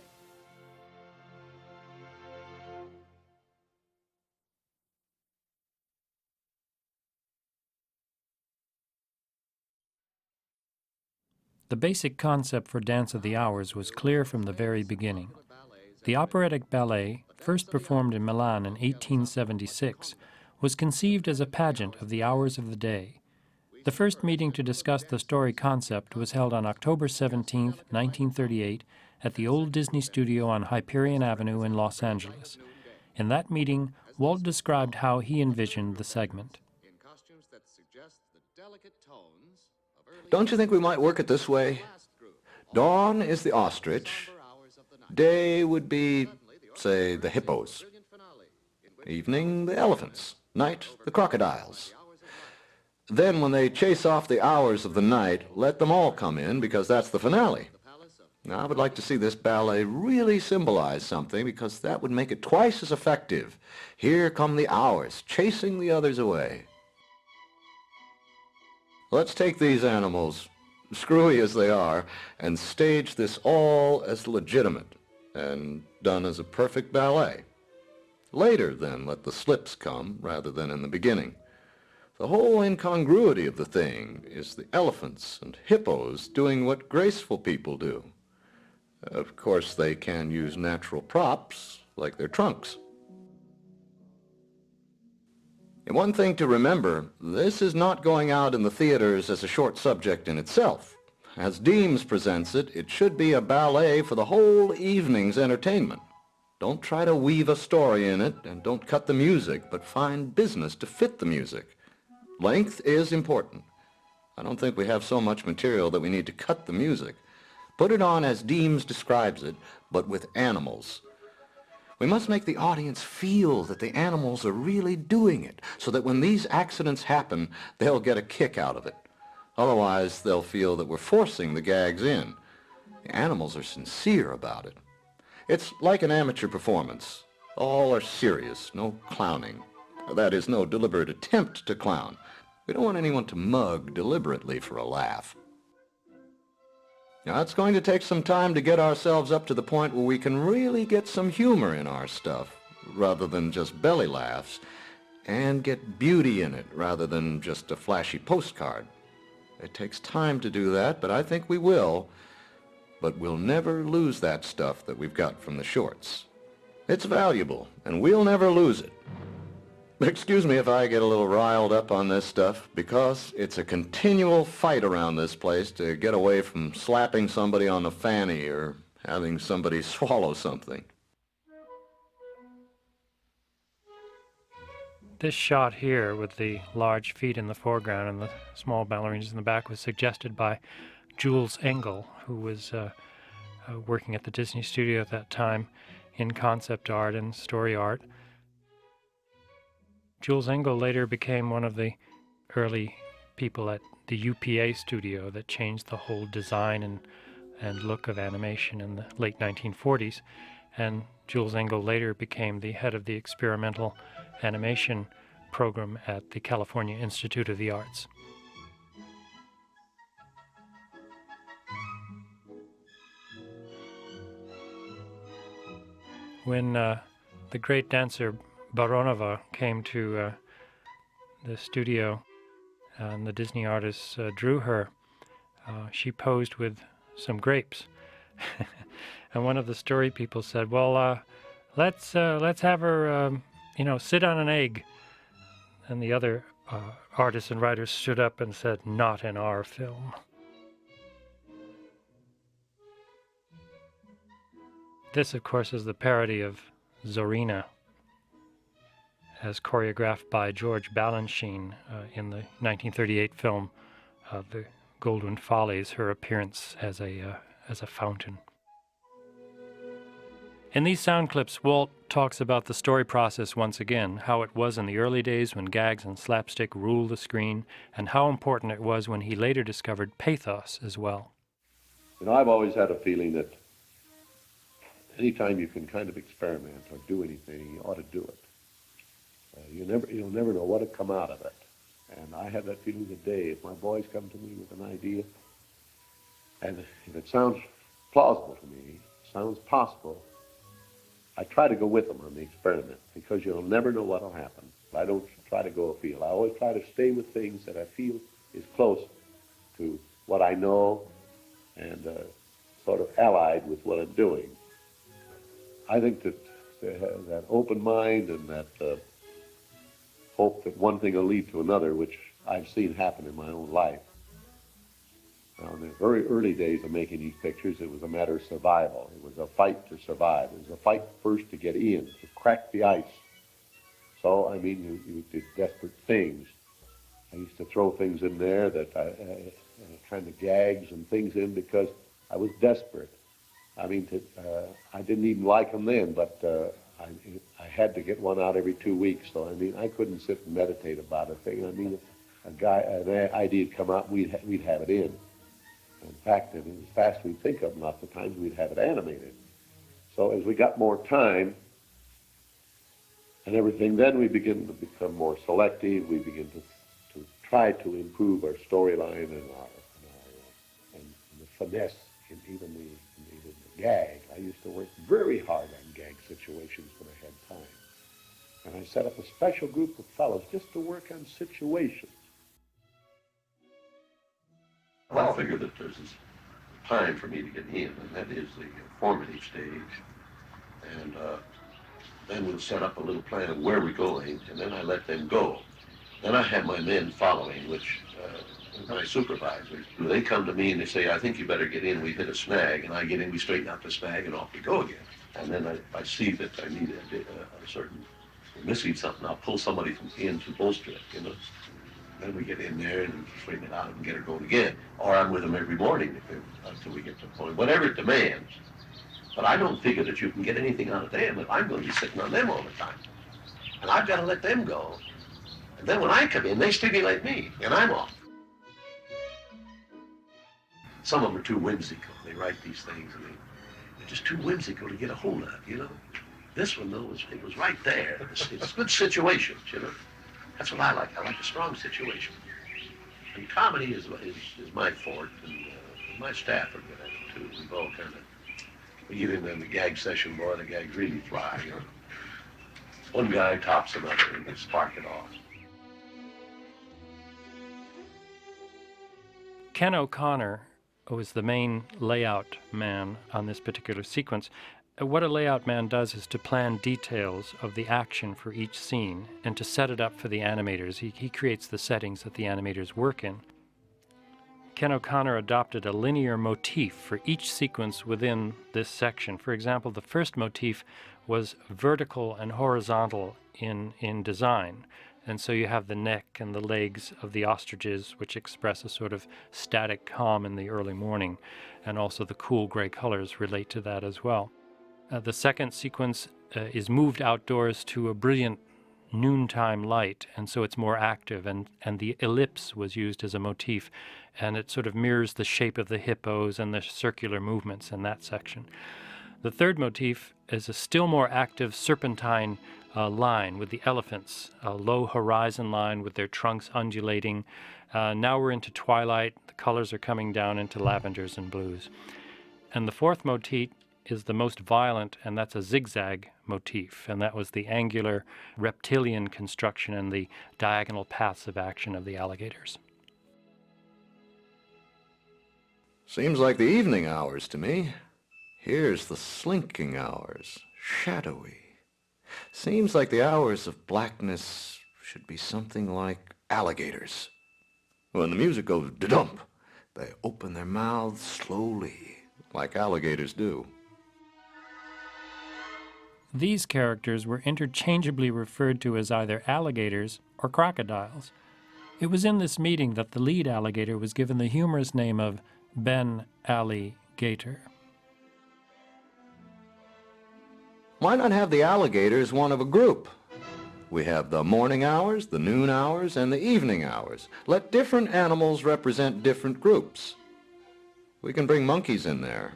The basic concept for Dance of the Hours was clear from the very beginning. The operatic ballet, first performed in Milan in 1876, was conceived as a pageant of the hours of the day. The first meeting to discuss the story concept was held on October 17, 1938, at the old Disney studio on Hyperion Avenue in Los Angeles. In that meeting, Walt described how he envisioned the segment.
Don't you think we might work it this way? Dawn is the ostrich. Day would be, say, the hippos. Evening, the elephants. Night, the crocodiles. Then when they chase off the hours of the night, let them all come in, because that's the finale. Now, I would like to see this ballet really symbolize something, because that would make it twice as effective. Here come the hours, chasing the others away. Let's take these animals, screwy as they are, and stage this all as legitimate and done as a perfect ballet. Later, then, let the slips come rather than in the beginning. The whole incongruity of the thing is the elephants and hippos doing what graceful people do. Of course, they can use natural props, like their trunks. And one thing to remember, this is not going out in the theaters as a short subject in itself. As Deems presents it, it should be a ballet for the whole evening's entertainment. Don't try to weave a story in it, and don't cut the music, but find business to fit the music. Length is important. I don't think we have so much material that we need to cut the music. Put it on as Deems describes it, but with animals. We must make the audience feel that the animals are really doing it, so that when these accidents happen, they'll get a kick out of it. Otherwise, they'll feel that we're forcing the gags in. The animals are sincere about it. It's like an amateur performance. All are serious, no clowning. That is, no deliberate attempt to clown. We don't want anyone to mug deliberately for a laugh. Now, it's going to take some time to get ourselves up to the point where we can really get some humor in our stuff, rather than just belly laughs, and get beauty in it, rather than just a flashy postcard. It takes time to do that, but I think we will. But we'll never lose that stuff that we've got from the shorts. It's valuable, and we'll never lose it. Excuse me if I get a little riled up on this stuff, because it's a continual fight around this place to get away from slapping somebody on the fanny or having somebody swallow something.
This shot here with the large feet in the foreground and the small ballerinas in the back was suggested by Jules Engel, who was working at the Disney studio at that time in concept art and story art. Jules Engel later became one of the early people at the UPA studio that changed the whole design and look of animation in the late 1940s. And Jules Engel later became the head of the experimental animation program at the California Institute of the Arts. When the great dancer Baronova came to the studio and the Disney artists drew her, she posed with some grapes. And one of the story people said, well, let's have her, sit on an egg. And the other artists and writers stood up and said, not in our film. This, of course, is the parody of Zorina, as choreographed by George Balanchine in the 1938 film The Goldwyn Follies, her appearance as a fountain. In these sound clips, Walt talks about the story process once again, how it was in the early days when gags and slapstick ruled the screen, and how important it was when he later discovered pathos as well.
I've always had a feeling that anytime you can kind of experiment or do anything, you ought to do it. You'll never know what'll come out of it. And I have that feeling today. If my boys come to me with an idea, and if it sounds plausible to me, sounds possible, I try to go with them on the experiment, because you'll never know what'll happen. I don't try to go afield. I always try to stay with things that I feel is close to what I know and sort of allied with what I'm doing. I think that that open mind and that hope that one thing will lead to another, which I've seen happen in my own life. Now, in the very early days of making these pictures, it was a matter of survival. It was a fight to survive. It was a fight first to get in, to crack the ice. So, you did desperate things. I used to throw things in there that kind of gags and things in because I was desperate. I didn't even like them then, but I had to get one out every 2 weeks. So, I couldn't sit and meditate about a thing. An idea would come out, we'd have it in. In fact, as fast as we'd think of them, lots of times we'd have it animated. So as we got more time and everything, then we begin to become more selective. We begin to try to improve our storyline and the finesse in even the gag. I used to work very hard on gag situations when I had time. And I set up a special group of fellows just to work on situations.
Well, I figure that there's this time for me to get in, and that is the formative stage. And then we'll set up a little plan of where we're going, and then I let them go. Then I have my men following, which my supervisors. They come to me and they say, I think you better get in. We've hit a snag. And I get in, we straighten out the snag, and off we go again. And then I see that I need a certain, we're missing something. I'll pull somebody from in to bolster it, Then we get in there and straighten it out and get her going again. Or I'm with them every morning until we get to the point, whatever it demands. But I don't figure that you can get anything out of them if I'm going to be sitting on them all the time. And I've got to let them go. And then when I come in, they stimulate me, and I'm off. Some of them are too whimsical. They write these things, and they're just too whimsical to get a hold of, This one, though, it was right there. It's good situations, That's what I like. I like a strong situation. And comedy is my forte, and my staff are good at it, too. We've all kind of, we get into the gag session, boy, the gags really fly, One guy tops another, and they spark it off.
Ken O'Connor was the main layout man on this particular sequence. What a layout man does is to plan details of the action for each scene and to set it up for the animators. He creates the settings that the animators work in. Ken O'Connor adopted a linear motif for each sequence within this section. For example, the first motif was vertical and horizontal in design. And so you have the neck and the legs of the ostriches, which express a sort of static calm in the early morning. And also the cool gray colors relate to that as well. The second sequence is moved outdoors to a brilliant noontime light, and so it's more active, and the ellipse was used as a motif, and it sort of mirrors the shape of the hippos and the circular movements in that section. The third motif is a still more active serpentine line with the elephants, a low horizon line with their trunks undulating. Now we're into twilight. The colors are coming down into lavenders and blues. And the fourth motif is the most violent, and that's a zigzag motif, and that was the angular reptilian construction and the diagonal paths of action of the alligators.
Seems like the evening hours to me. Here's the slinking hours, shadowy. Seems like the hours of blackness should be something like alligators. When the music goes da-dump, they open their mouths slowly, like alligators do.
These characters were interchangeably referred to as either alligators or crocodiles. It was in this meeting that the lead alligator was given the humorous name of Ben Alligator.
Why not have the alligators one of a group? We have the morning hours, the noon hours, and the evening hours. Let different animals represent different groups. We can bring monkeys in there.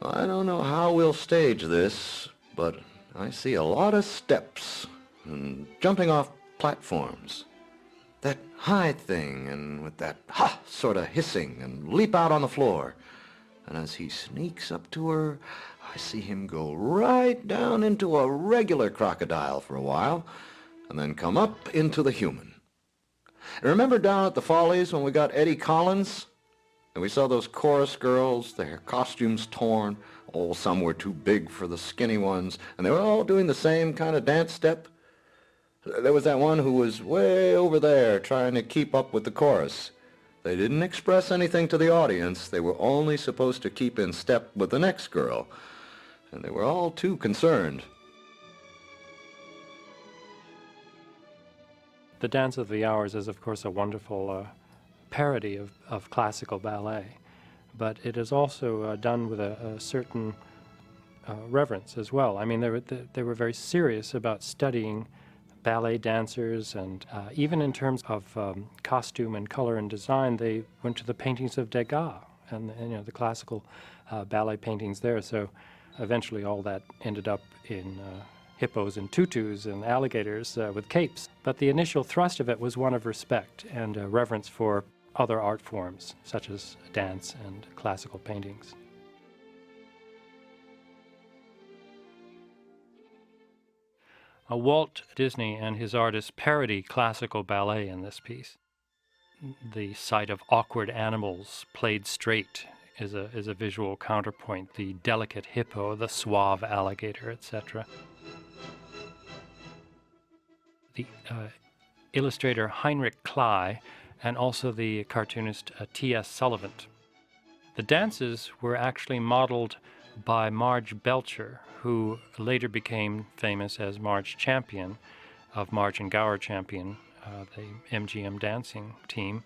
I don't know how we'll stage this, but I see a lot of steps and jumping off platforms. That high thing, and with that ha sort of hissing, and leap out on the floor. And as he sneaks up to her, I see him go right down into a regular crocodile for a while, and then come up into the human. Remember down at the Follies when we got Eddie Collins? And we saw those chorus girls, their costumes torn. Oh, some were too big for the skinny ones, and they were all doing the same kind of dance step. There was that one who was way over there trying to keep up with the chorus. They didn't express anything to the audience. They were only supposed to keep in step with the next girl. And they were all too concerned.
The Dance of the Hours is, of course, a wonderful parody of classical ballet, but it is also done with a certain reverence as well. I mean, they were very serious about studying ballet dancers, and even in terms of costume and color and design, they went to the paintings of Degas and the classical ballet paintings there. So eventually all that ended up in hippos and tutus and alligators with capes. But the initial thrust of it was one of respect and reverence for other art forms, such as dance and classical paintings. Walt Disney and his artists parody classical ballet in this piece. The sight of awkward animals played straight is a visual counterpoint. The delicate hippo, the suave alligator, etc. The illustrator Heinrich Klei and also the cartoonist T.S. Sullivan. The dances were actually modeled by Marge Belcher, who later became famous as Marge Champion of Marge and Gower Champion, the MGM dancing team.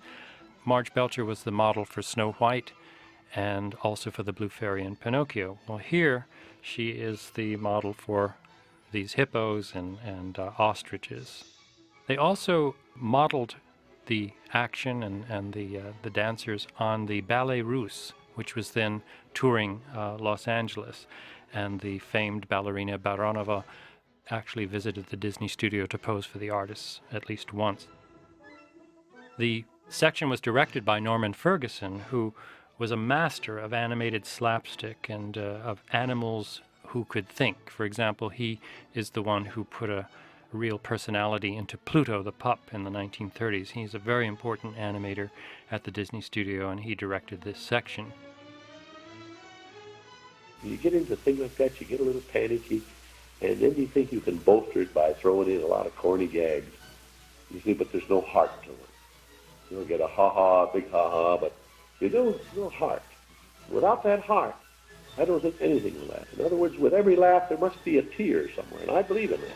Marge Belcher was the model for Snow White and also for the Blue Fairy and Pinocchio. Well, here she is the model for these hippos and ostriches. They also modeled the action and the dancers on the Ballet Russe, which was then touring Los Angeles, and the famed ballerina Baronova actually visited the Disney studio to pose for the artists at least once. The section was directed by Norman Ferguson, who was a master of animated slapstick and of animals who could think. For example, he is the one who put a real personality into Pluto the pup in the 1930s. He's a very important animator at the Disney studio, and he directed this section.
When you get into things like that, you get a little panicky, and then you think you can bolster it by throwing in a lot of corny gags. You see, but there's no heart to it. You'll get a ha-ha, big ha-ha, but there's no heart. Without that heart, I don't think anything will laugh. In other words, with every laugh, there must be a tear somewhere, and I believe in that.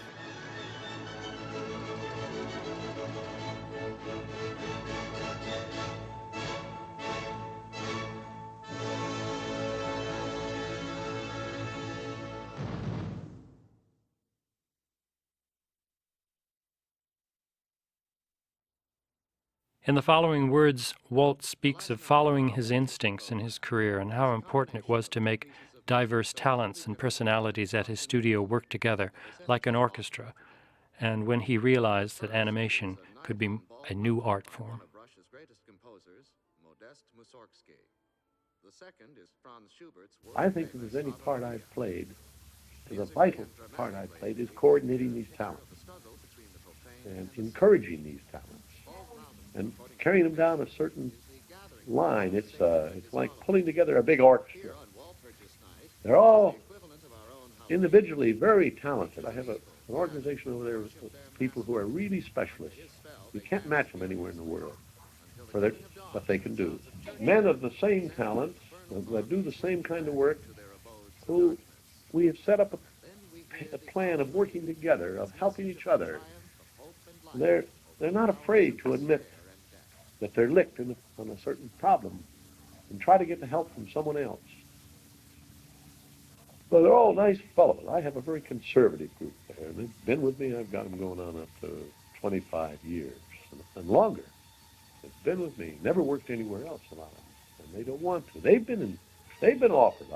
In the following words, Walt speaks of following his instincts in his career and how important it was to make diverse talents and personalities at his studio work together like an orchestra, and when he realized that animation could be a new art form.
One of Russia's greatest composers, Modest Mussorgsky. The second is Franz Schubert's
I think if there's any part I've played, the vital part I've played is coordinating these talents and encouraging these talents and carrying them down a certain line. It's like pulling together a big orchestra. They're all individually very talented. I have an organization over there with people who are really specialists. You can't match them anywhere in the world for what they can do. Men of the same talent that do the same kind of work, who we have set up a plan of working together, of helping each other. They're not afraid to admit that they're licked on a certain problem and try to get the help from someone else. But they're all nice fellows. I have a very conservative group there, and they've been with me. I've got them going on up to 25 years and longer. They've been with me. Never worked anywhere else, a lot of them, and they don't want to. They've been offered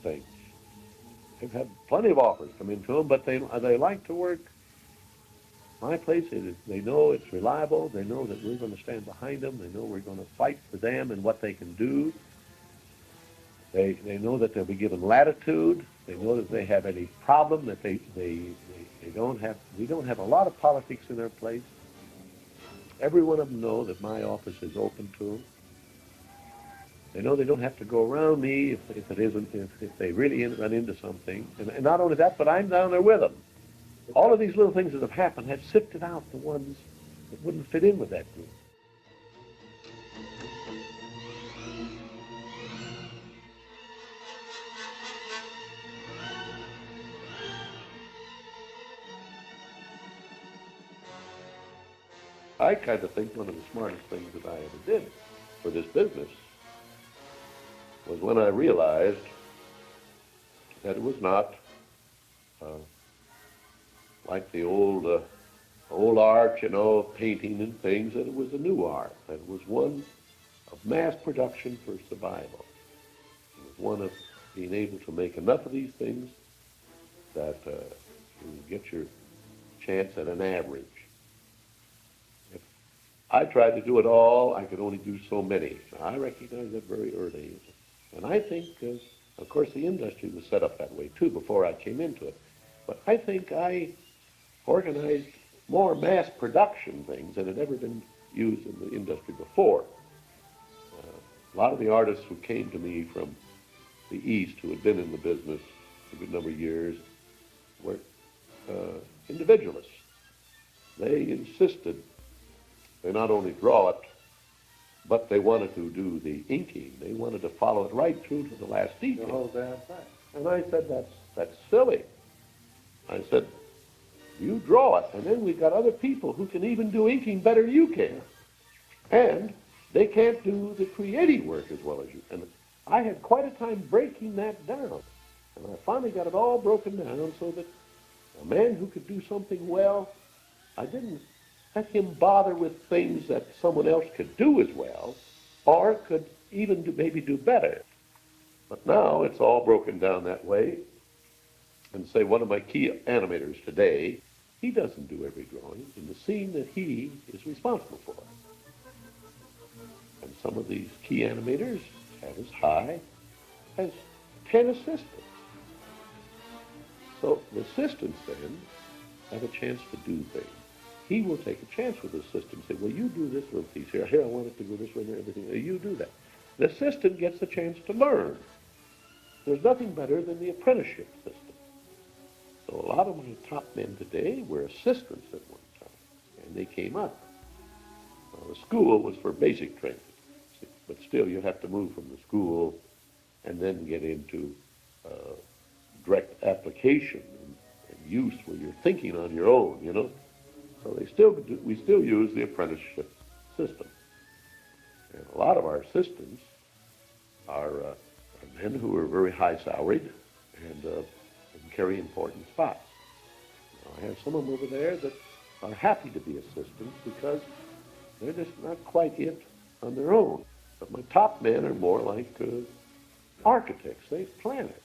things. They've had plenty of offers come into them, but they like to work my place. They know it's reliable. They know that we're going to stand behind them. They know we're going to fight for them and what they can do. They know that they'll be given latitude. They know that they have any problem that they don't have. We don't have a lot of politics in our place. Every one of them know that my office is open to them. They know they don't have to go around me if they really run into something. And not only that, but I'm down there with them. All of these little things that have happened have sifted out the ones that wouldn't fit in with that group. I kind of think one of the smartest things that I ever did for this business was when I realized that it was not like the old art, painting and things, that it was a new art, that it was one of mass production for survival. It was one of being able to make enough of these things that you get your chance at an average. If I tried to do it all, I could only do so many. I recognized that very early. And I think, of course, the industry was set up that way too before I came into it. But I think I organized more mass production things than had ever been used in the industry before. A lot of the artists who came to me from the East, who had been in the business a good number of years, were individualists. They insisted they not only draw it, but they wanted to do the inking. They wanted to follow it right through to the last detail.
The whole damn thing.
And I said, that's silly. I said, you draw it, and then we've got other people who can even do inking better than you can. And they can't do the creative work as well as you. And I had quite a time breaking that down. And I finally got it all broken down so that a man who could do something well, I didn't let him bother with things that someone else could do as well, or could even maybe do better. But now it's all broken down that way. And say one of my key animators today, he doesn't do every drawing in the scene that he is responsible for. And some of these key animators have as high as 10 assistants. So the assistants then have a chance to do things. He will take a chance with the assistant and say, well, you do this little piece here. Here, I want it to go this way and everything. You do that. The assistant gets the chance to learn. There's nothing better than the apprenticeship system. So a lot of my top men today were assistants at one time, and they came up. The school was for basic training, but still you have to move from the school and then get into direct application and use where you're thinking on your own, So we still use the apprenticeship system. And a lot of our assistants are men who are very high salaried and carry important spots. I have some of them over there that are happy to be assistants because they're just not quite it on their own. But my top men are more like architects. They plan it.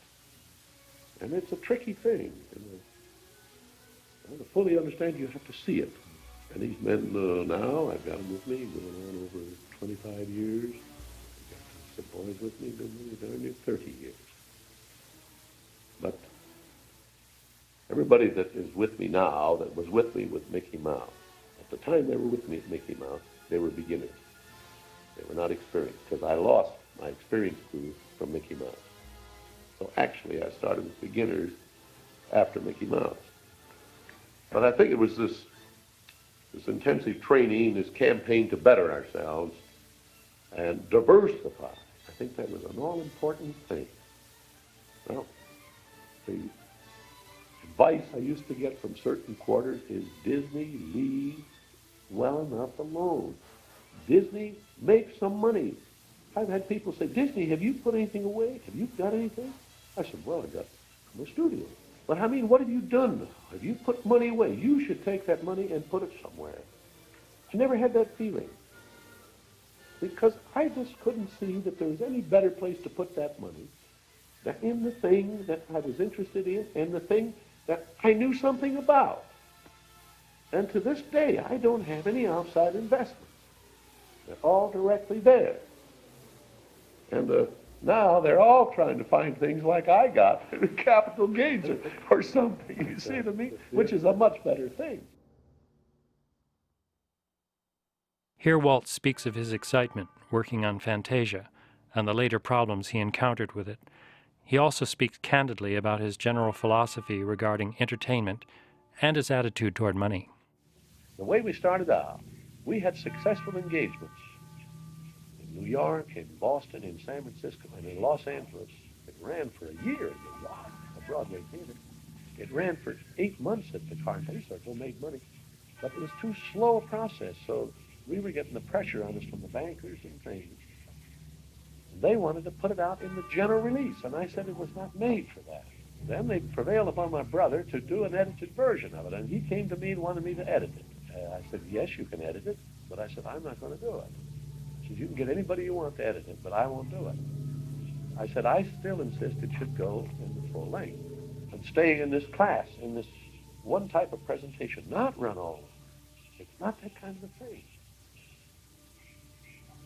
And it's a tricky thing. To fully understand, you have to see it. And these men now, I've got them with me going on over 25 years. I've got some boys with me, been with me darn near 30 years. But everybody that is with me now, that was with me with Mickey Mouse, at the time they were with me at Mickey Mouse, they were beginners. They were not experienced, because I lost my experienced crew from Mickey Mouse. So actually, I started with beginners after Mickey Mouse. But I think it was this intensive training, this campaign to better ourselves and diversify. I think that was an all-important thing. Well, the advice I used to get from certain quarters is Disney, leave well enough alone. Disney, make some money. I've had people say, Disney, have you put anything away? Have you got anything? I said, well, I got my studio. But I mean, what have you done? Have you put money away? You should take that money and put it somewhere. I never had that feeling, because I just couldn't see that there was any better place to put that money than in the thing that I was interested in and the thing that I knew something about. And to this day, I don't have any outside investments. They're all directly there. And now they're all trying to find things like I got, capital gains or something, you see what I mean? Which is a much better thing.
Here Walt speaks of his excitement working on Fantasia and the later problems he encountered with it. He also speaks candidly about his general philosophy regarding entertainment and his attitude toward money.
The way we started out, we had successful engagements in New York, in Boston, in San Francisco, and in Los Angeles. It ran for a year at the Broadway Theater. It ran for 8 months at the Carnegie Circle, made money. But it was too slow a process, so we were getting the pressure on us from the bankers and things. They wanted to put it out in the general release, and I said it was not made for that. Then they prevailed upon my brother to do an edited version of it, and he came to me and wanted me to edit it. I said, yes, you can edit it, but I said, I'm not going to do it. He said, you can get anybody you want to edit it, but I won't do it. I said, I still insist it should go in the full length and stay in this class, in this one type of presentation, not run all. It's not that kind of a thing.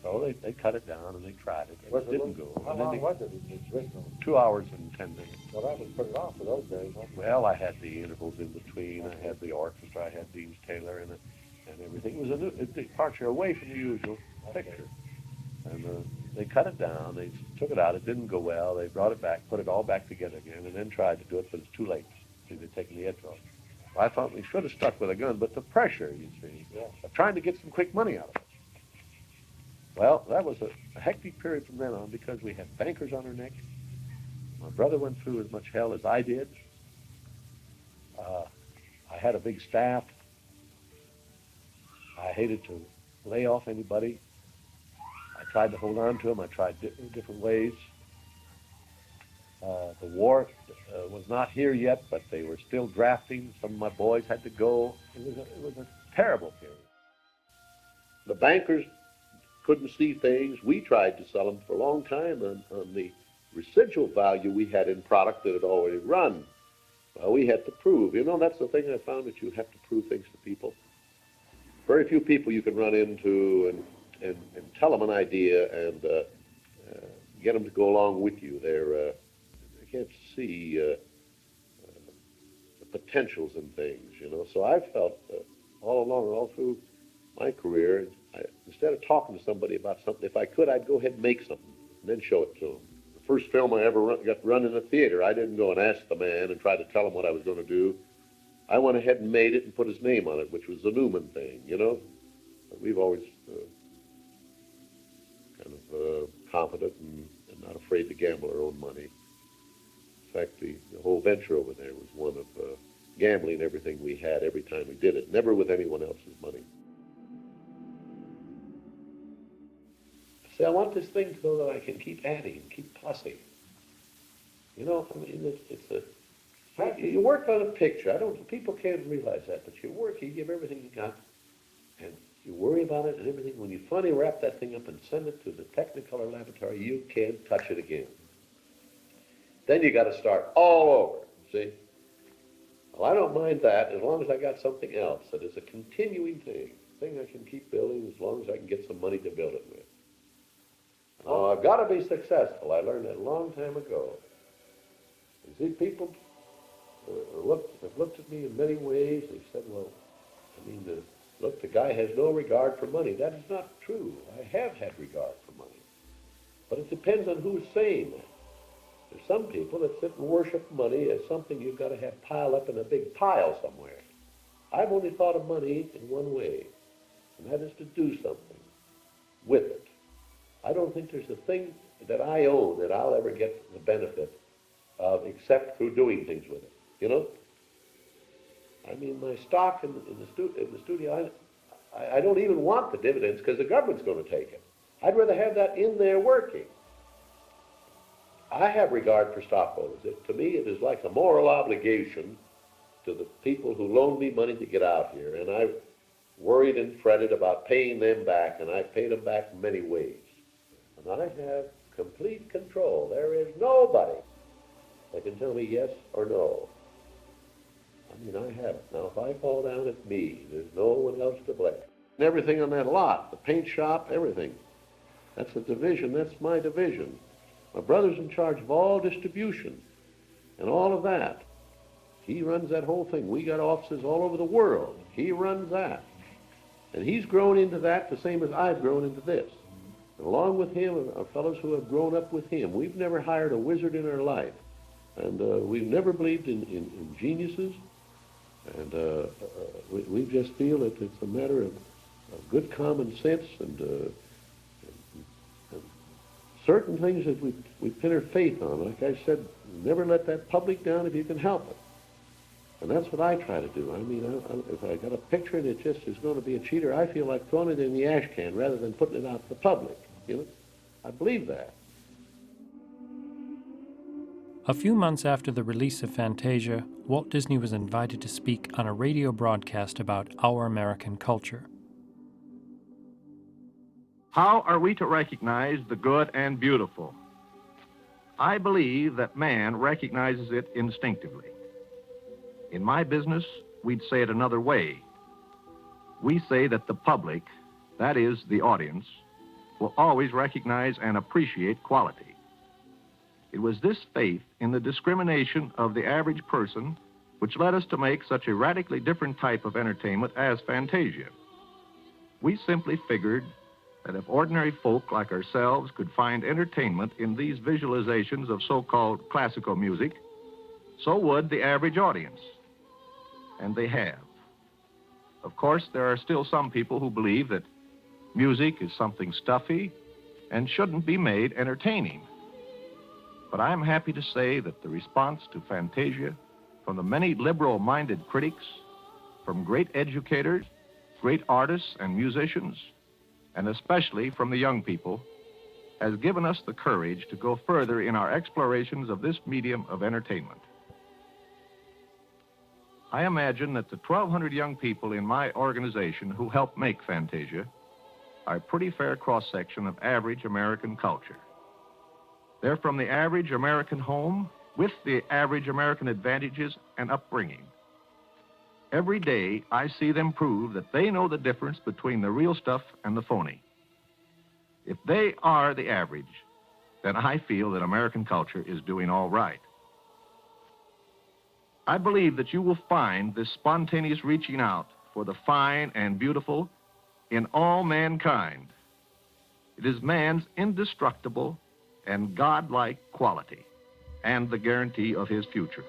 So they cut it down and they tried it, and it didn't go.
How long was it, the original?
2 hours and 10 minutes.
Well, that was pretty long for those days, wasn't it?
Well, I had the intervals in between. I had the orchestra. I had Dean Taylor and everything. It was a departure away from the usual picture. And they cut it down. They took it out. It didn't go well. They brought it back, put it all back together again, and then tried to do it, but it's too late. See, they'd taken the edge off. I thought we should have stuck with a gun, but the pressure, you see, of trying to get some quick money out of it. Well, that was a hectic period from then on, because we had bankers on our neck. My brother went through as much hell as I did. I had a big staff. I hated to lay off anybody. I tried to hold on to them. I tried different ways. The war was not here yet, but they were still drafting. Some of my boys had to go. It was a terrible period. The bankers couldn't see things. We tried to sell them for a long time on the residual value we had in product that had already run. Well, we had to prove. You know, that's the thing I found, that you have to prove things to people. Very few people you can run into and tell them an idea and get them to go along with you. They can't see the potentials in things, you know. So I felt all along, all through my career, instead of talking to somebody about something, if I could, I'd go ahead and make something and then show it to them. The first film I ever got run in a theater, I didn't go and ask the man and try to tell him what I was going to do. I went ahead and made it and put his name on it, which was the Newman thing, you know. We've always kind of confident and not afraid to gamble our own money. In fact, the whole venture over there was one of gambling everything we had every time we did it, never with anyone else's money. See, I want this thing to go that I can keep adding, keep plussing. You know, I mean, you work on a picture. People can't realize that, but you work, you give everything you got, and you worry about it and everything. When you finally wrap that thing up and send it to the Technicolor laboratory, you can't touch it again. then you got to start all over, see? Well, I don't mind that as long as I got something else that is a continuing thing I can keep building as long as I can get some money to build it with. Now, I've got to be successful. I learned that a long time ago. You see, people have looked at me in many ways. They said, well, I mean, look, the guy has no regard for money. That is not true. I have had regard for money. But it depends on who's saying that. There's some people that sit and worship money as something you've got to have piled up in a big pile somewhere. I've only thought of money in one way, and that is to do something with it. I don't think there's a thing that I own that I'll ever get the benefit of except through doing things with it, you know? I mean, my stock in the studio, I don't even want the dividends because the government's going to take it. I'd rather have that in there working. I have regard for stockholders. To me, it is like a moral obligation to the people who loaned me money to get out here, and I worried and fretted about paying them back, and I paid them back in many ways. And I have complete control. There is nobody that can tell me yes or no. I mean, I have it. Now, if I fall down, it's me. There's no one else to blame. And everything on that lot, the paint shop, everything. That's a division. That's my division. My brother's in charge of all distribution and all of that. He runs that whole thing. We got offices all over the world. He runs that. And he's grown into that the same as I've grown into this. And along with him are fellows who have grown up with him. We've never hired a wizard in our life. And we've never believed in geniuses. And we just feel that it's a matter of good common sense and certain things that we pin our faith on. Like I said, never let that public down if you can help it. And that's what I try to do. I mean, if I got a picture and it just is going to be a cheater, I feel like throwing it in the ash can rather than putting it out to the public. You know, I believe that.
A few months after the release of Fantasia, Walt Disney was invited to speak on a radio broadcast about our American culture.
How are we to recognize the good and beautiful? I believe that man recognizes it instinctively. In my business, we'd say it another way. We say that the public, that is, the audience, will always recognize and appreciate quality. It was this faith in the discrimination of the average person which led us to make such a radically different type of entertainment as Fantasia. We simply figured that if ordinary folk like ourselves could find entertainment in these visualizations of so-called classical music, so would the average audience. And they have. Of course, there are still some people who believe that music is something stuffy and shouldn't be made entertaining. But I'm happy to say that the response to Fantasia from the many liberal-minded critics, from great educators, great artists and musicians, and especially from the young people, has given us the courage to go further in our explorations of this medium of entertainment. I imagine that the 1,200 young people in my organization who helped make Fantasia are a pretty fair cross-section of average American culture. They're from the average American home with the average American advantages and upbringing. Every day, I see them prove that they know the difference between the real stuff and the phony. If they are the average, then I feel that American culture is doing all right. I believe that you will find this spontaneous reaching out for the fine and beautiful in all mankind. It is man's indestructible and godlike quality and the guarantee of his future.